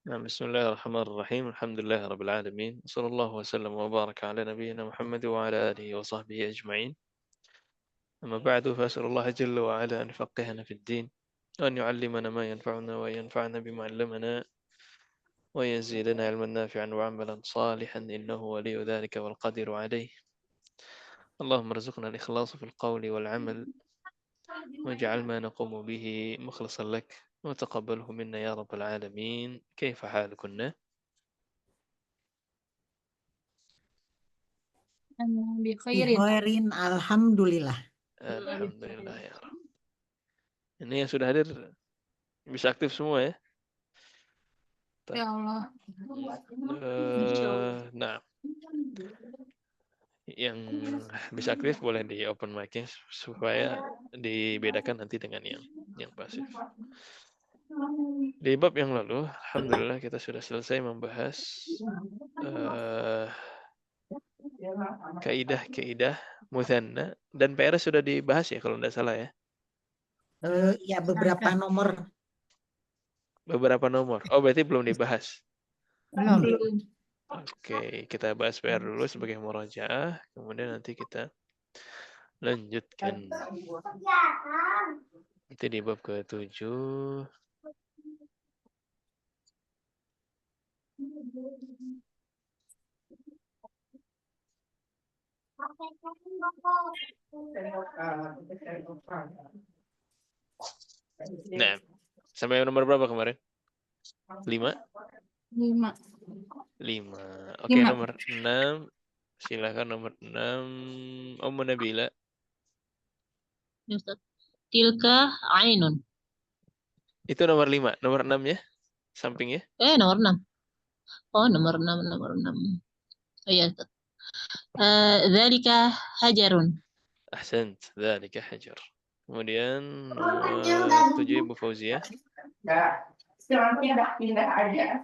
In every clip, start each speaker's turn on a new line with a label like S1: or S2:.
S1: بسم الله الرحمن الرحيم الحمد لله رب العالمين صلى الله وسلم وبارك على نبينا محمد وعلى آله وصحبه أجمعين أما بعد فأسأل الله جل وعلا أن يفقهنا في الدين وأن يعلمنا ما ينفعنا وينفعنا بما علمنا ويزيدنا علما نافعا وعملا صالحا إنه ولي ذلك والقدير عليه اللهم ارزقنا الإخلاص في القول والعمل واجعل ما نقوم به مخلصا لك وتقبله منا يا رب العالمين. كيف حالكن؟
S2: بخير.
S3: Bikhairin, alhamdulillah.
S1: Alhamdulillah ya Rabb. Ini yang sudah hadir bisa aktif semua ya?
S2: Ya Allah.
S1: Nah, yang bisa aktif boleh di open mic-nya supaya dibedakan nanti dengan yang pasif. Di bab yang lalu, alhamdulillah kita sudah selesai membahas kaidah-kaidah mutsanna dan PR sudah dibahas ya kalau tidak salah ya.
S3: Ya beberapa nomor.
S1: Beberapa nomor. Oh, berarti belum dibahas.
S2: Belum.
S1: Oke, kita bahas PR dulu sebagai murajaah, kemudian nanti kita lanjutkan. Nanti di bab ke-7. Nah, sampai nomor berapa kemarin? 5?
S2: 5.
S1: 5. Oke, nomor 6. Silakan nomor 6. Ummu Nabila.
S4: Ustaz. Tilka ainun.
S1: Itu nomor 5. Nomor 6 ya? Sampingnya?
S4: Nomor 6. Oh, nomor 6. Oh iya, Ustaz. Dzalika hajarun.
S1: Ahsant. Dzalika hajar. Kemudian nomor 7 Ibu Fauzia.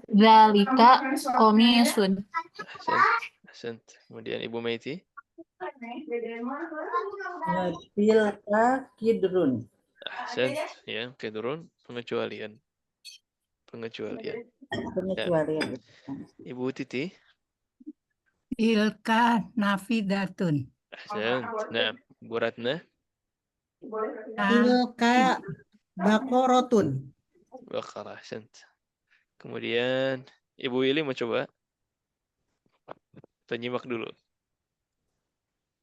S2: Dzalika komisun.
S1: Ahsant. Kemudian Ibu Maiti.
S5: Tilka kidrun.
S1: Ahsant. Ya, kedurun pengecualian.
S5: Pengecualian.
S1: Ya. Ibu Titi.
S6: Tilka nafidatun.
S1: Ahsant. Nah, Bu Ratna.
S3: Tilka bakorotun.
S1: Baqarah. Ahsant. Kemudian Ibu Willy mau coba? Kita nyimak dulu.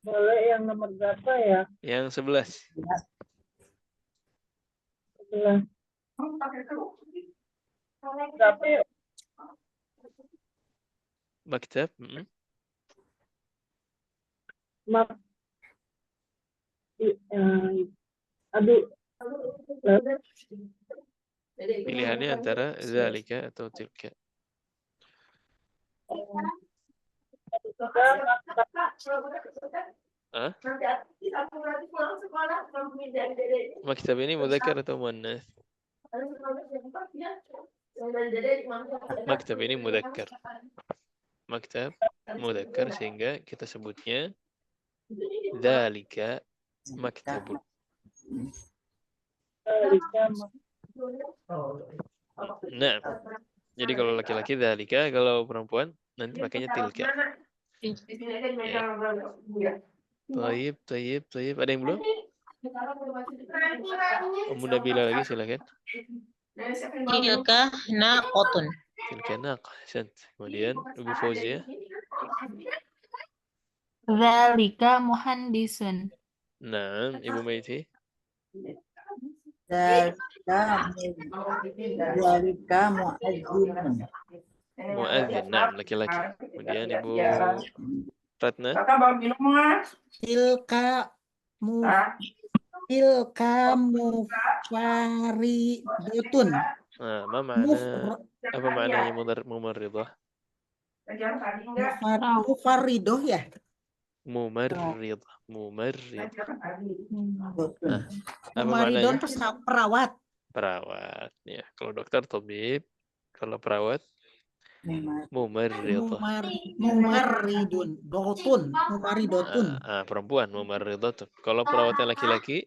S5: Boleh yang nomor berapa ya?
S1: Yang 11.
S5: 11. Tapi
S1: Maktab.
S5: aduh.
S1: Pilihannya antara zalika atau tilka. Hah? Maktab ini mudzakkar atau muannas? Maktab ini mudzakkar. Maktab mudzakkar sehingga kita sebutnya dzalika maktabun. Nah, jadi kalau laki-laki dzalika, kalau perempuan nanti pakainya tilka. Ya. Tayyib. Ada yang belum? Ummu Nabila lagi silakan.
S4: Tilka naqatun.
S1: Tilka naqah. Kemudian Ibu Fauzia.
S2: Dzalika muhandisun.
S1: Nah, Ibu Maiti.
S5: Dzalika mu'azzinun.
S1: Muadzin. Nah, laki-laki. Kemudian Ibu Ratna.
S3: Tilka mufaridotun.
S1: Nah, apa maknanya mumarridah?
S3: Mufaridoh ya?
S1: Mumarridah. Nah, apa
S3: Mumaridon
S1: maknanya?
S3: perawat.
S1: Perawat. Ya, kalau dokter tabib, kalau perawat mumarridah.
S3: Mumaridotun.
S1: Perempuan mumarridatun. Kalau perawatnya laki-laki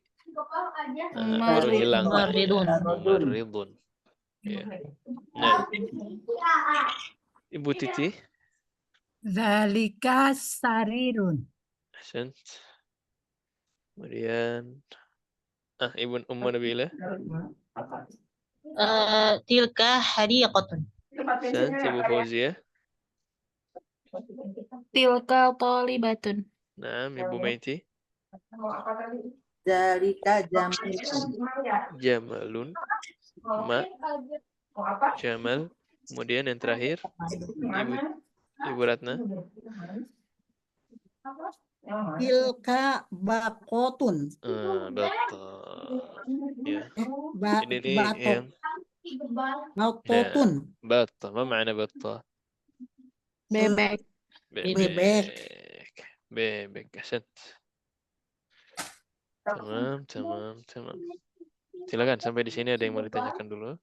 S1: baru hilang.
S4: Mumarridun.
S1: Mumarridun. Ya. Nah, Ibu Titi,
S6: Zalika sarirun.
S1: ahsant. Kemudian Ibu Ummu Nabila,
S4: Tilka hadiqatun.
S1: ahsant. Ibu Fauzia,
S2: Tilka tolibatun.
S1: nah, Ibu Maiti,
S5: Zalika jamilun.
S1: Jamalun, Jamal. Kemudian yang terakhir, Ibu Ratna,
S3: Tilka bakotun.
S1: betul. Ya, ini nih
S3: Batok.
S1: yang
S3: Bakotun.
S1: betul. Apa makna betul?
S2: Bebek.
S3: Bebek.
S1: Bebek, ahsant. Tamam. Silakan, sampai di sini ada yang mau ditanyakan dulu.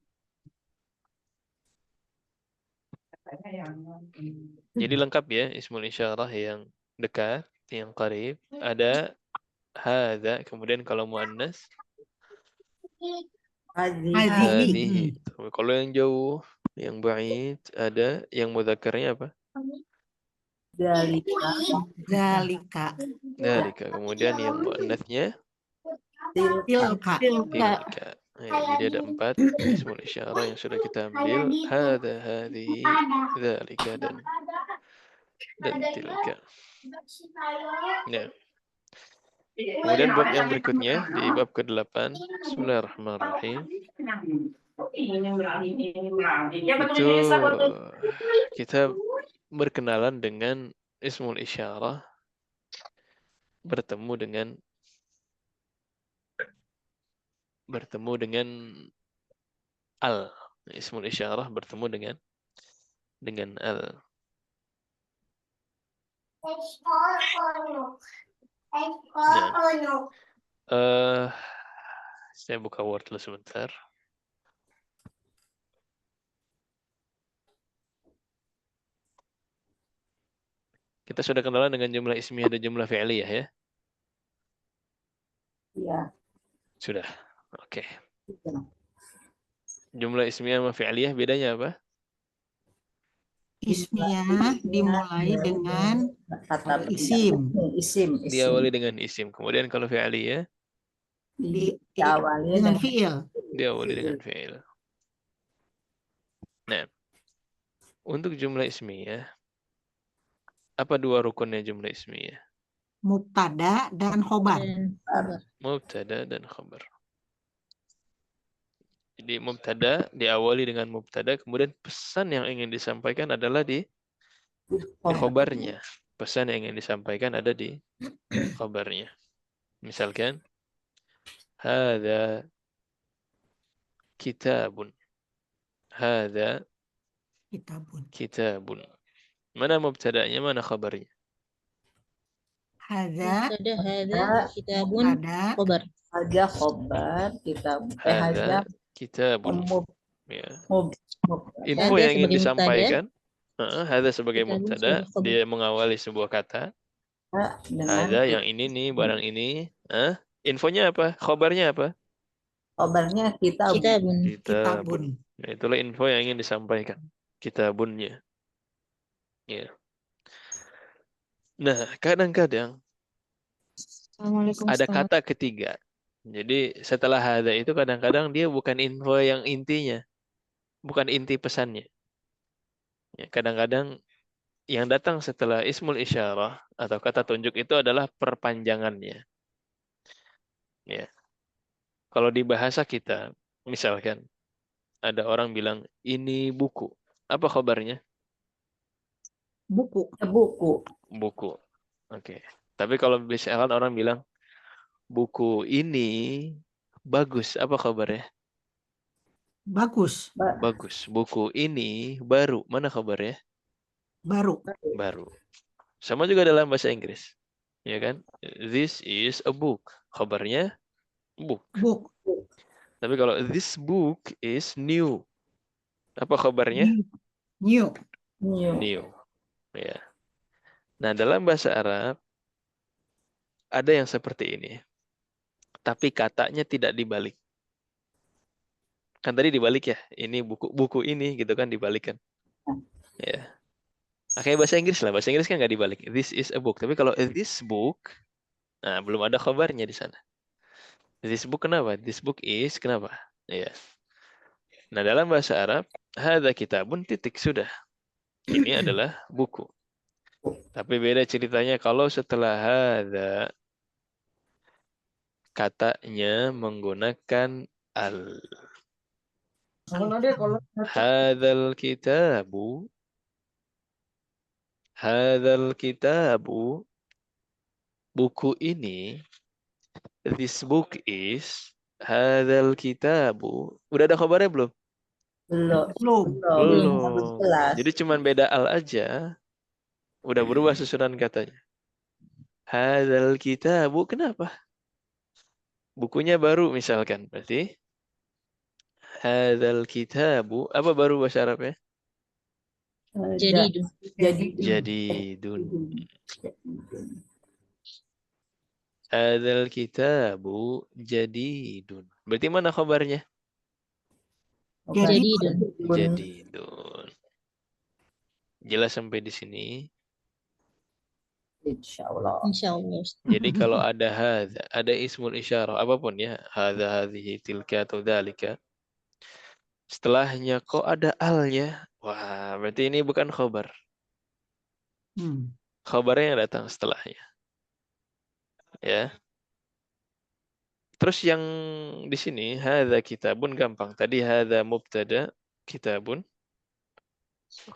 S1: Jadi lengkap ya, ismul isyarah yang dekat, yang qarib, ada hadza, kemudian kalau muannas
S5: Hadhihi.
S1: hadhihi. Kalau yang jauh, yang ba'id, ada yang mudzakarnya apa?
S5: Zalika.
S3: Zalika.
S1: Dzalika. Kemudian yang muannasnya
S3: Tilka.
S2: Tilka.
S1: tilka. Ya, jadi ada 4 ismul isyarah yang sudah kita ambil, hadza, hadhihi, dzalika dan tilka. Ya. Kemudian bab yang berikutnya di bab ke-8. Bismillahirrahmanirrahim. Itu kita berkenalan dengan ismul isyarah bertemu dengan al. Ismul isyarah bertemu dengan al. Saya buka Word dulu sebentar. Kita sudah kenalan dengan jumlah ismiyah dan jumlah fi'liyah ya?
S5: Ya.
S1: Sudah. Oke. Jumlah ismiyah sama fi'liyah bedanya apa?
S3: Ismiyah dimulai dengan
S5: Kata
S3: isim.
S5: Isim.
S1: Diawali dengan isim. Kemudian kalau fi'liyah
S5: Diawali
S3: Dengan fi'il.
S1: diawali dengan fi'il. Nah, untuk jumlah ismiyah, apa 2 rukunnya jumlah ismiyah?
S3: Mubtada dan khobar.
S1: Mubtada dan khabar. Jadi mubtada diawali dengan mubtada, kemudian pesan yang ingin disampaikan adalah di khabarnya. Pesan yang ingin disampaikan ada di khabarnya. Misalkan, hadza kitabun. Hadza kitabun. Mana mubtada'nya, mana khabarnya?
S3: Hadza
S4: Hadza kitabun
S3: ada
S4: khobar.
S5: Hadza khobar kitab.
S1: Hadza kitabun.
S5: Mub.
S1: Ya.
S5: Mub.
S1: Info
S4: Hadza
S1: yang ingin
S4: sebagai
S1: disampaikan, hadza sebagai
S4: Kitabun
S1: mubtada,
S4: sebagai khabar.
S1: dia mengawali sebuah kata.
S5: Dengan
S1: Hadza yang ini nih, barang ini. Infonya apa? Khabarnya apa?
S5: khobarnya kitab.
S4: Kitabun.
S3: kitabun.
S1: Nah, itulah info yang ingin disampaikan. Kitabunnya. Ya. Nah, kadang-kadang ada kata ketiga. Jadi setelah hadza itu kadang-kadang dia bukan info yang intinya. Bukan inti pesannya. Ya, kadang-kadang yang datang setelah ismul isyarah atau kata tunjuk itu adalah perpanjangannya. Ya. Kalau di bahasa kita, misalkan ada orang bilang ini buku. Apa kabarnya?
S3: Buku.
S5: Buku.
S1: Buku. Oke. Tapi kalau misalkan orang bilang buku ini bagus, apa kabarnya?
S3: Bagus.
S1: Bagus. Buku ini baru, mana kabarnya?
S3: Baru.
S1: Baru. Sama juga dalam bahasa Inggris. Ya kan? This is a book. Kabarnya book.
S3: Book.
S1: Tapi kalau this book is new. Apa kabarnya?
S3: New.
S1: New. Ya. Nah, dalam bahasa Arab ada yang seperti ini. Tapi katanya tidak dibalik. Kan tadi dibalik ya. Ini buku ini gitu kan dibalik kan. Ya. Kayak bahasa Inggris lah. Bahasa Inggris kan nggak dibalik. This is a book. Tapi kalau this book, nah belum ada khabarnya di sana. This book kenapa? This book is kenapa? Ya. Nah dalam bahasa Arab, hadza kitabun titik sudah. Ini adalah buku. Tapi beda ceritanya kalau setelah hadza katanya menggunakan al. Hadzal kitabu. Hadzal kitabu. Buku ini. This book is. Hadzal kitabu. Udah ada kabarnya belum?
S5: Belum.
S3: Belum.
S5: Harus
S1: Belum.
S5: jelas.
S1: Jadi cuman beda al aja. Udah berubah susunan katanya. Hadzal kitabu. Kenapa? Bukunya baru misalkan. Berarti. Hadzal kitabu. Apa baru bahasa Arabnya?
S4: Jadidun.
S1: Jadidun. Hadzal kitabu jadidun. Berarti mana kabarnya?
S4: Jadidun.
S1: Jadidun. Jelas sampai di sini.
S5: Insyaallah.
S4: Insyaallah.
S1: Jadi kalau ada hadza, ada ismul isyarah apapun ya, hadza, hadhihi, tilka atau dzalika. Setelahnya kok ada alnya? Wah, berarti ini bukan khabar. Khabarnya yang datang setelahnya. Ya. Terus yang di sini hadza kitabun gampang. Tadi hadza mubtada, kitabun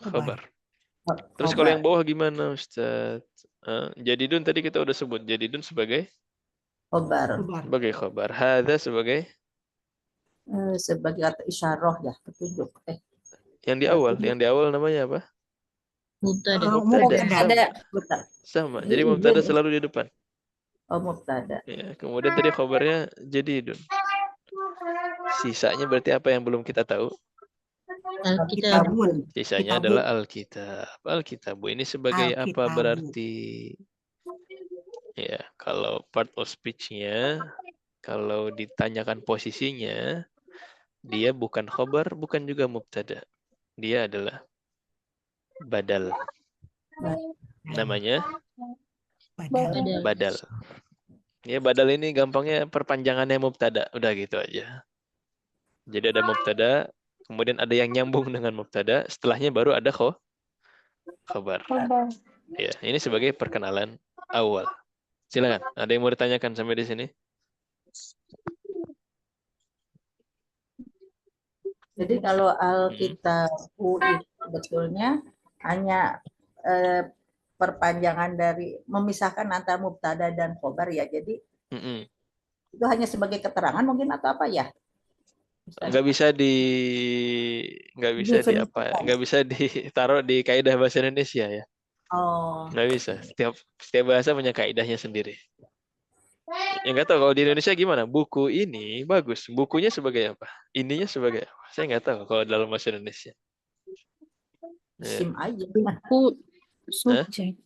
S1: khabar. Terus kalau yang bawah gimana, Ustaz? Jadidun tadi kita udah sebut. Jadidun sebagai
S5: Khobar.
S1: sebagai khabar. Hadza sebagai
S5: Sebagai kata isyarah ya, petunjuk.
S1: yang di awal namanya apa?
S4: Mubtada.
S3: Mubtada.
S1: Sama. Jadi mubtada selalu di depan.
S5: Oh, mubtada.
S1: Ya, kemudian tadi khabarnya jadidun. Sisanya berarti apa yang belum kita tahu?
S4: Alkitab.
S1: Sisanya adalah Alkitab. Alkitab ini sebagai apa
S3: Alkitabu.
S1: berarti? Ya, kalau part of speech-nya, kalau ditanyakan posisinya, dia bukan khabar, bukan juga mubtada. Dia adalah badal. Namanya badal. Ya, badal ini gampangnya perpanjangannya mubtada. Udah gitu aja. Jadi ada mubtada, kemudian ada yang nyambung dengan mubtada, setelahnya baru ada khabar. Ya, ini sebagai perkenalan awal. Silakan. Ada yang mau ditanyakan sampai di sini?
S5: Jadi kalau Alkitabu itu sebetulnya hanya perpanjangan dari memisahkan antara mubtada dan khobar ya. Jadi itu hanya sebagai keterangan mungkin atau apa ya?
S1: Nggak bisa ditaruh di kaidah bahasa Indonesia ya.
S5: Oh.
S1: Nggak bisa. Setiap bahasa punya kaidahnya sendiri. Ya nggak tahu kalau di Indonesia gimana. Buku ini bagus. Bukunya sebagai apa? Ininya sebagai apa? Saya nggak tahu kalau dalam bahasa Indonesia.
S5: Isim aja.
S2: Subjek.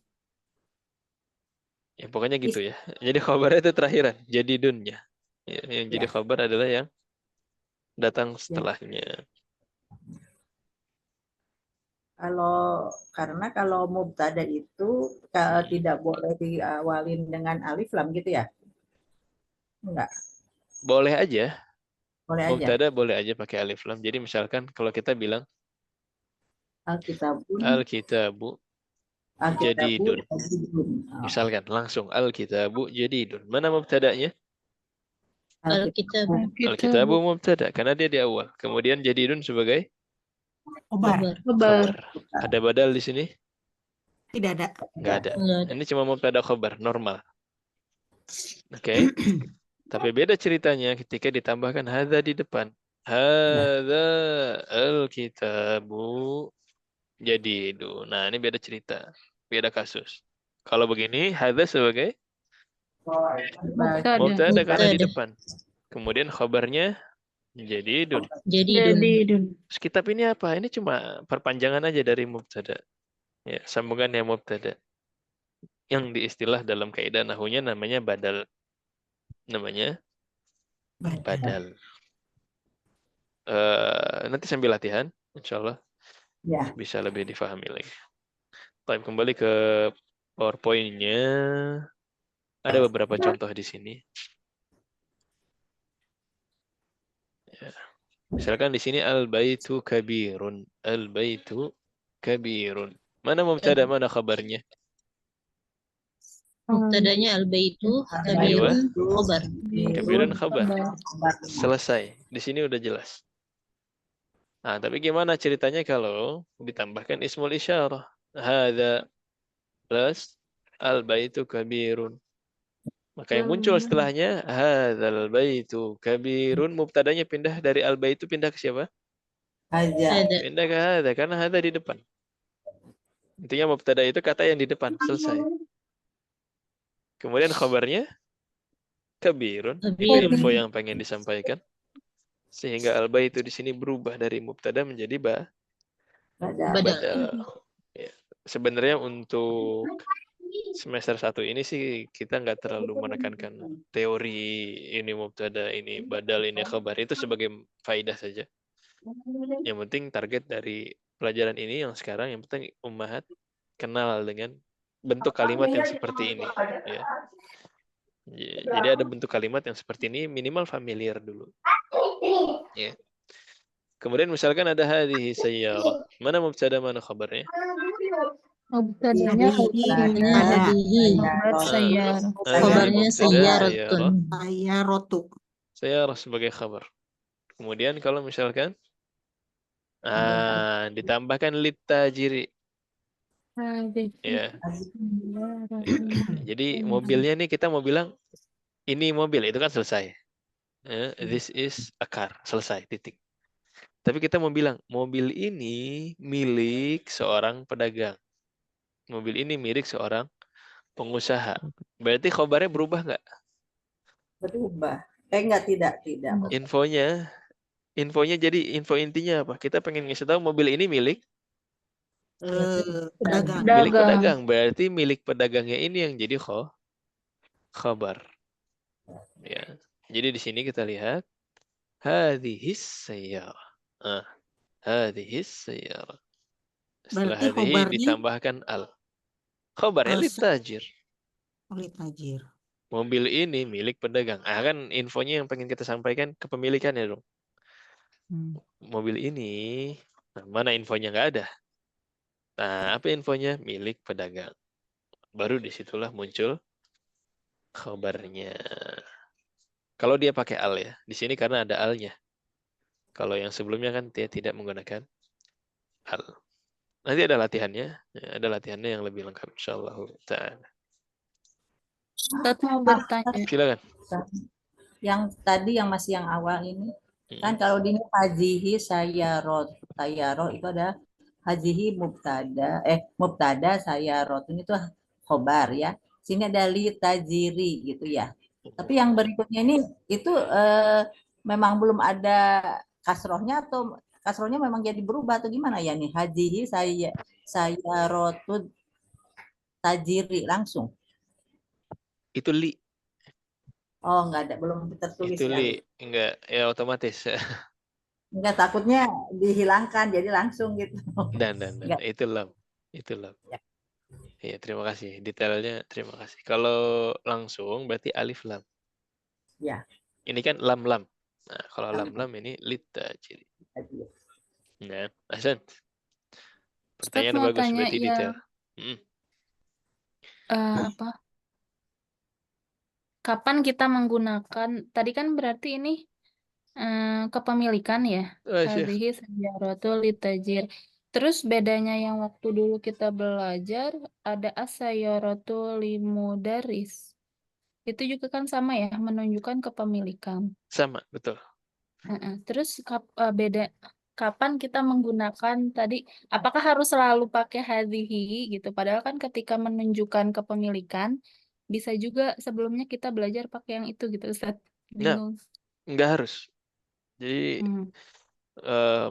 S1: Ya pokoknya gitu ya. Jadi khabarnya itu terakhiran. Jadi dunnya. Ya, yang jadi khabar adalah yang datang setelahnya.
S5: Karena kalau mubtada itu tidak boleh diawalin dengan alif lam gitu ya? Enggak.
S1: Boleh aja.
S5: Boleh aja.
S1: Mubtada boleh aja pakai alif lam. Jadi misalkan kalau kita bilang Alkitabu jadidun. Misalkan langsung Alkitabu jadidun. Mana mubtadanya? Alkitabu mubtada karena dia di awal. Kemudian jadidun sebagai khabar. Ada badal di sini?
S3: Tidak ada.
S1: Enggak ada. Ini cuma mubtada khabar normal. Oke. Tapi beda ceritanya ketika ditambahkan hadza di depan. Hadza alkitabu jadidun. Nah, ini beda cerita. Beda kasus. Kalau begini hadza sebagai mubtada karena di depan. Kemudian khabarnya jadidun. Terus kitab ini apa? Ini cuma perpanjangan aja dari mubtada. Ya, sambungan yang mubtada. Yang diistilah dalam kaidah nahwunya namanya badal. Namanya badal. nanti sambil latihan, insya Allah
S5: Ya.
S1: bisa lebih difahami lagi. Baik, kembali ke PowerPoint-nya. Ada beberapa contoh di sini. Ya. Misalkan di sini al-baitu kabirun. Al-baitu kabirun. Mana mubtada, mana khabarnya?
S4: Mubtadanya al-baitu,
S1: Aywa.
S4: kabirun, khobar.
S1: Kabirun khabar.
S5: Khabar.
S1: Selesai. Di sini udah jelas. Nah, tapi gimana ceritanya kalau ditambahkan ismul isyarah? Hadza plus al-baitu kabirun. Maka yang muncul setelahnya hadzal baitu kabirun, mubtadanya pindah dari al-baitu pindah ke siapa?
S5: Aja.
S4: Ada.
S1: Pindah ke hadza karena hadza di depan. Intinya mubtada itu kata yang di depan, selesai. Kemudian khabarnya kabirun, itu
S4: Kabirun.
S1: info yang pengen disampaikan. Sehingga al-baitu di sini berubah dari mubtada menjadi
S5: Badal.
S1: badal. Ya. Sebenarnya untuk semester 1 ini sih kita nggak terlalu menekankan teori ini mubtada, ini badal, ini khabar. Itu sebagai faidah saja. Yang penting target dari pelajaran ini yang sekarang, yang penting ummahat kenal dengan bentuk kalimat yang seperti ini. Ya. Jadi ada bentuk kalimat yang seperti ini minimal familiar dulu. Ya. Kemudian misalkan ada hadhihi sayyarah. Mana mubtada, mana khabarnya?
S2: Mubtadanya
S4: Hadihi.
S2: sayyarah.
S4: Khobarnya
S1: Mubtada,
S4: sayyaratun.
S3: Saya rotu.
S1: Sayyarah sebagai khabar. Kemudian kalau misalkan ditambahkan litajiri. Ya. Jadi mobilnya nih kita mau bilang ini mobil, itu kan selesai. This is a car, selesai, titik. Tapi kita mau bilang mobil ini milik seorang pedagang. Mobil ini milik seorang pengusaha. Berarti khobarnya berubah nggak?
S5: Berubah. Enggak, tidak.
S1: Infonya jadi info intinya apa? Kita pengen ngasih tahu mobil ini milik
S3: Pedagang.
S1: pedagang. Berarti milik pedagangnya ini yang jadi khabar. Ya. Jadi di sini kita lihat hadhis sayyarah. Hadhis sayyarah. Setelah
S3: Berarti
S1: hadhihi
S3: khobarnya
S1: ditambahkan al. Khabarnya litajir.
S3: Tajir.
S1: Mobil ini milik pedagang. Kan infonya yang pengen kita sampaikan kepemilikannya dong. Mobil ini, mana infonya nggak ada. Nah, apa infonya? Milik pedagang. Baru disitulah muncul khabarnya. Kalau dia pakai al ya, di sini karena ada alnya. Kalau yang sebelumnya kan dia tidak menggunakan al. Nanti ada latihannya, ada latihannya yang lebih lengkap insyaallah ta'ala.
S2: Ustaz mau bertanya.
S1: Silakan.
S5: Yang tadi yang masih yang awal ini kan kalau di hajihi sayyarot itu ada hajihi mubtada sayyarot itu khobar ya. Sini ada li tajiri gitu ya. Tapi yang berikutnya ini itu memang belum ada kasrohnya atau kasrohnya memang jadi berubah atau gimana ya nih? Hajihi sayyarotut tajiri langsung.
S1: Itu li.
S5: Oh, enggak ada, belum tertulis.
S1: Itu li, enggak, ya otomatis.
S5: Enggak, takutnya dihilangkan jadi langsung gitu.
S1: Dan itu lam.
S5: Ya.
S1: Ya, terima kasih. Detailnya terima kasih. Kalau langsung berarti alif lam.
S5: Ya.
S1: Ini kan lam. Nah, kalau lam ini litajiri. Nah, Hasan. Pertanyaan
S2: mau
S1: bagus,
S2: tanya
S1: berarti
S2: ya,
S1: detail.
S2: kapan kita menggunakan, tadi kan berarti ini kepemilikan ya, hadhihi sayyaratul litajir. Terus bedanya yang waktu dulu kita belajar ada as-sayyaratul limudaris. Itu juga kan sama ya, menunjukkan kepemilikan.
S1: Sama, betul.
S2: Terus beda kapan kita menggunakan tadi, apakah harus selalu pakai hadhihi gitu? Padahal kan ketika menunjukkan kepemilikan bisa juga sebelumnya kita belajar pakai yang itu gitu, Ustaz. Bingung.
S1: Enggak harus. Jadi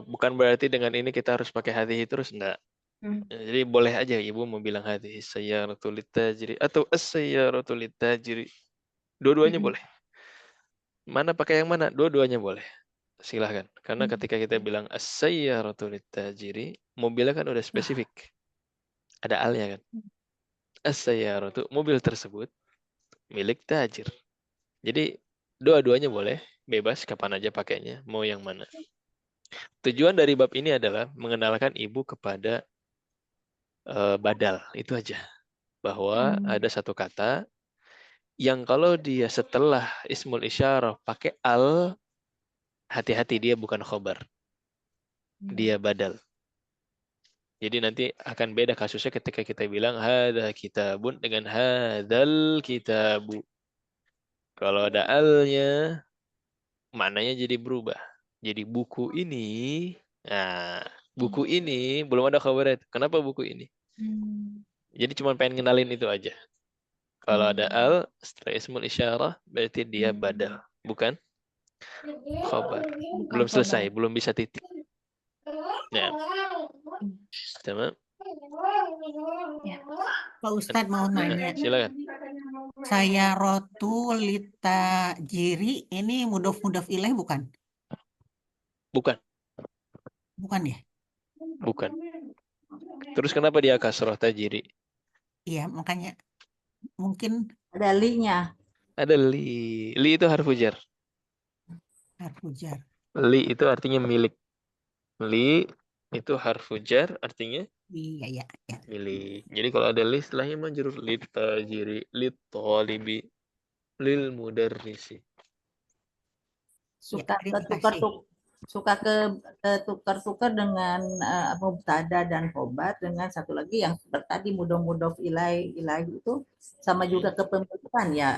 S1: bukan berarti dengan ini kita harus pakai hadhihi terus, enggak. Jadi boleh aja ibu mau bilang hadhihi sayyaratul litajri atau as-sayyaratul litajri. Dua-duanya boleh. Mana pakai yang mana? Dua-duanya boleh. silahkan. Karena ketika kita bilang as-sayyaratu lit-tajiri, mobilnya kan udah spesifik. Ada alnya kan. As-sayyaratu, mobil tersebut milik tajir. Jadi dua-duanya boleh, bebas kapan aja pakainya, mau yang mana. Tujuan dari bab ini adalah mengenalkan ibu kepada badal, itu aja. Bahwa ada satu kata yang kalau dia setelah ismul isyarah pakai al, hati-hati dia bukan khobar. Dia badal. Jadi nanti akan beda kasusnya ketika kita bilang hadza kitabun dengan hadzal kitabu. Kalau ada alnya, maknanya jadi berubah. Jadi buku ini, nah buku ini belum ada khabarnya. Kenapa buku ini? Jadi cuma pengen ngenalin itu aja. Kalau ada al setelah ismul isyarah berarti dia badal, bukan khabar. Belum selesai, belum bisa titik. Nah, sama.
S3: Pak Ustadz mau nanya,
S1: Silakan.
S3: saya rotu lita jiri ini mudhof ilaih bukan?
S1: Bukan,
S3: Bukan ya?
S1: bukan. Terus kenapa dia kasroh tajiri?
S3: Iya, makanya mungkin
S5: Ada li-nya.
S1: Ada li. Li itu harfu jar.
S3: harfu jar.
S1: Li itu artinya milik. Li itu harfu jar artinya
S3: Iya, ya.
S1: milik. Jadi kalau ada li setelahnya majrur li tajiri, li talibi, lil mudarrisi.
S5: Suka
S3: terima
S5: ketukar
S3: kasih.
S5: suka tukar-tukar dengan mubtada dan khobar dengan satu lagi yang seperti tadi mudhof ilaih itu sama juga kepemilikan ya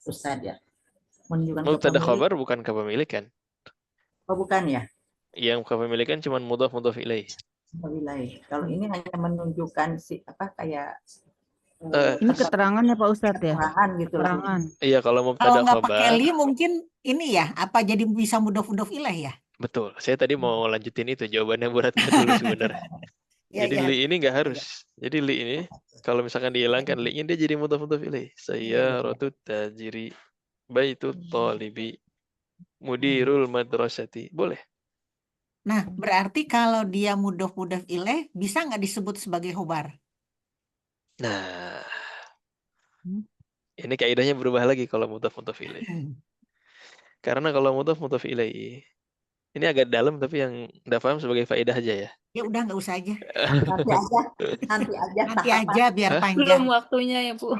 S5: Ustadz ya. Menunjukkan
S1: Mubtada
S5: kepemilikan.
S1: khabar bukan kepemilikan.
S5: Oh bukan ya?
S1: Yang kepemilikan cuma mudhaf ilaih.
S5: Ilaih. Kalau ini hanya menunjukkan kayak
S7: Ini keterangan ya Pak Ustadz ya?
S5: keterangan gitu loh.
S7: Keterangan.
S1: Iya, kalau
S3: Kalau
S1: mubtada
S3: nggak pakai
S1: khabar.
S3: li mungkin ini ya, apa jadi bisa mudhof ilaih ya?
S1: Betul. Saya tadi mau lanjutin itu jawabannya Bu Ratna dulu sebenarnya.
S3: Ya,
S1: Jadi
S3: ya.
S1: li ini nggak harus. Jadi li ini kalau misalkan dihilangkan li-nya dia jadi mudhaf ilaih. Sayyaratu tajiri, baitu talibi, mudirul madrasati. Boleh.
S3: Nah, berarti kalau dia mudhof ilaih bisa nggak disebut sebagai khobar?
S1: Nah, ini kaidahnya berubah lagi kalau mudhaf ilaih. Karena kalau mudhaf ilaih ini agak dalam tapi yang nggak paham sebagai faedah aja ya.
S3: Ya udah nggak usah aja.
S5: Nanti aja
S3: Nanti
S5: tahapan.
S3: aja biar
S1: Hah?
S3: panjang.
S2: Belum waktunya ya, Bu.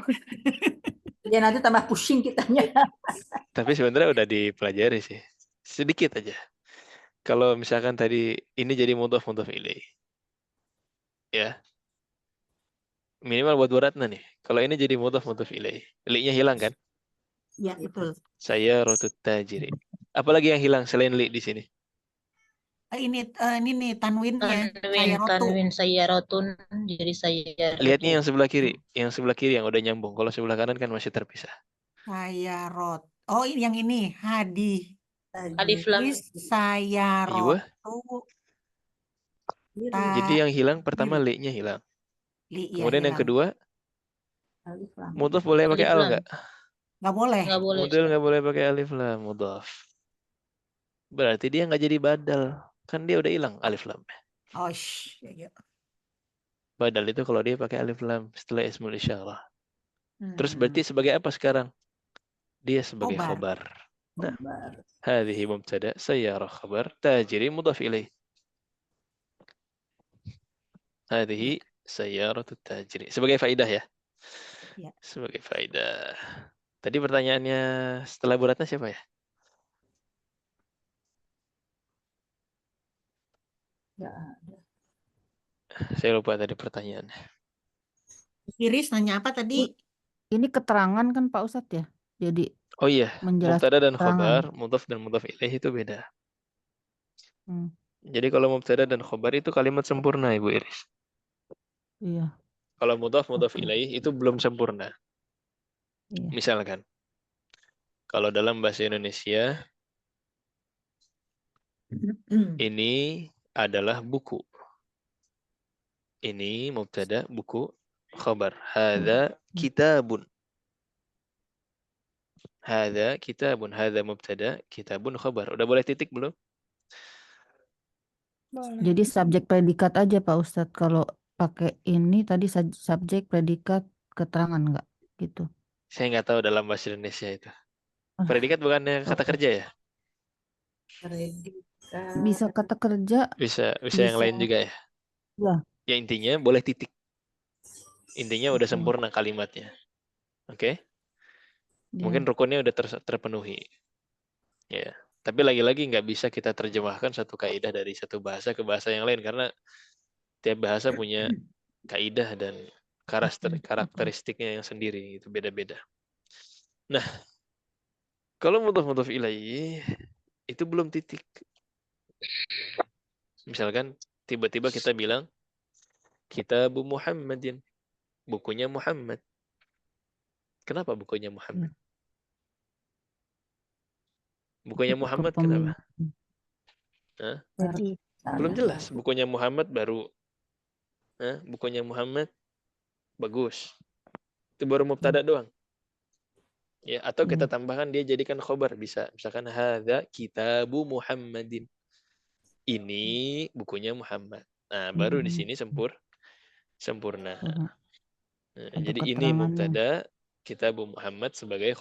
S5: Ya nanti tambah pusing kitanya.
S1: Tapi sebenarnya udah dipelajari sih. Sedikit aja. Kalau misalkan tadi ini jadi mudhaf ilaih. Ya. Minimal buat Bu Ratna nih. Kalau ini jadi mudhaf ilaih. Li-nya hilang kan?
S3: Ya, betul.
S1: Saya rotut tajiri. Apalagi yang hilang selain li di sini?
S3: Ini nih tanwinnya.
S4: Tanwin, tanwin sayyarotun jadi sayyaratu.
S1: Lihatnya yang sebelah kiri. Yang sebelah kiri yang udah nyambung. Kalau sebelah kanan kan masih terpisah.
S3: Saya rot. Oh, ini yang ini. Hadi.
S4: Alif lam.
S3: Saya
S1: Iya.
S3: rotu.
S1: Jadi yang hilang pertama li-nya hilang. Kemudian yang kedua, mudhaf boleh pakai
S4: Alif
S1: al
S4: lam.
S1: nggak?
S3: Nggak boleh.
S4: Nggak boleh.
S1: Model nggak boleh pakai alif lam mudhaf. Berarti dia nggak jadi badal. Kan dia udah hilang alif lam.
S3: Oh, ya.
S1: Badal itu kalau dia pakai alif lam setelah ismul isyarah. Terus berarti sebagai apa sekarang? Dia sebagai khobar. Nah, hadhihi mubtada, sayyarah khabar, tajiri mudhaf ilaih. Hadhihi sayyaratu tajiri. Sebagai faidah ya.
S3: Ya.
S1: Sebagai faidah. Tadi pertanyaannya setelah Bu Ratna siapa ya? Saya lupa tadi pertanyaannya.
S3: Iris nanya apa tadi?
S7: Ini keterangan kan Pak Ustadz ya? Jadi
S1: Oh iya,
S7: menjelaskan
S1: mubtada dan
S7: keterangan.
S1: khobar, mudhaf dan mudhaf ilaih itu beda.
S7: Hmm,
S1: Jadi kalau mubtada dan khobar itu kalimat sempurna Ibu Iris.
S7: iya,
S1: Kalau mudhaf ilaih itu belum sempurna.
S7: iya.
S1: Misalkan kalau dalam bahasa Indonesia ini adalah buku. Ini mubtada, buku, khobar. Hadza kitabun. Hadza kitabun, hadza mubtada, kitabun khabar. Udah boleh titik belum?
S2: Boleh.
S7: Jadi subjek predikat aja Pak Ustadz. Kalau pakai ini tadi subjek predikat keterangan nggak gitu.
S1: Saya nggak tahu dalam bahasa Indonesia itu.
S7: Ah,
S1: Predikat bukannya kata
S7: oke.
S1: kerja ya?
S5: Predikat.
S7: Bisa kata kerja,
S1: Bisa yang
S7: bisa
S1: lain juga ya.
S7: ya.
S1: Ya intinya boleh titik. Intinya udah
S7: Oke.
S1: sempurna kalimatnya. Oke? Mungkin
S7: Ya.
S1: rukunnya udah terpenuhi. Ya. Tapi lagi-lagi nggak bisa kita terjemahkan satu kaidah dari satu bahasa ke bahasa yang lain karena tiap bahasa punya kaidah dan karakteristiknya yang sendiri, itu beda-beda. Nah, kalau mudhaf ilaih itu belum titik. Misalkan tiba-tiba kita bilang Kitabu Muhammadin, bukunya Muhammad. Kenapa bukunya Muhammad? Bukunya
S7: Itu
S1: Muhammad kenapa?
S7: kepemimpinan.
S1: Hah?
S7: Jadi
S1: Belum jelas. Bukunya Muhammad baru. Bukunya Muhammad bagus. Itu baru mubtada doang. Ya, atau kita tambahkan dia jadikan khobar bisa. Misalkan hadza kitabu Muhammadin. Ini bukunya Muhammad. Nah, baru di sini sempurna. Nah,
S7: ada
S1: jadi ini
S7: keterangannya.
S1: mubtada, kitabu Muhammad sebagai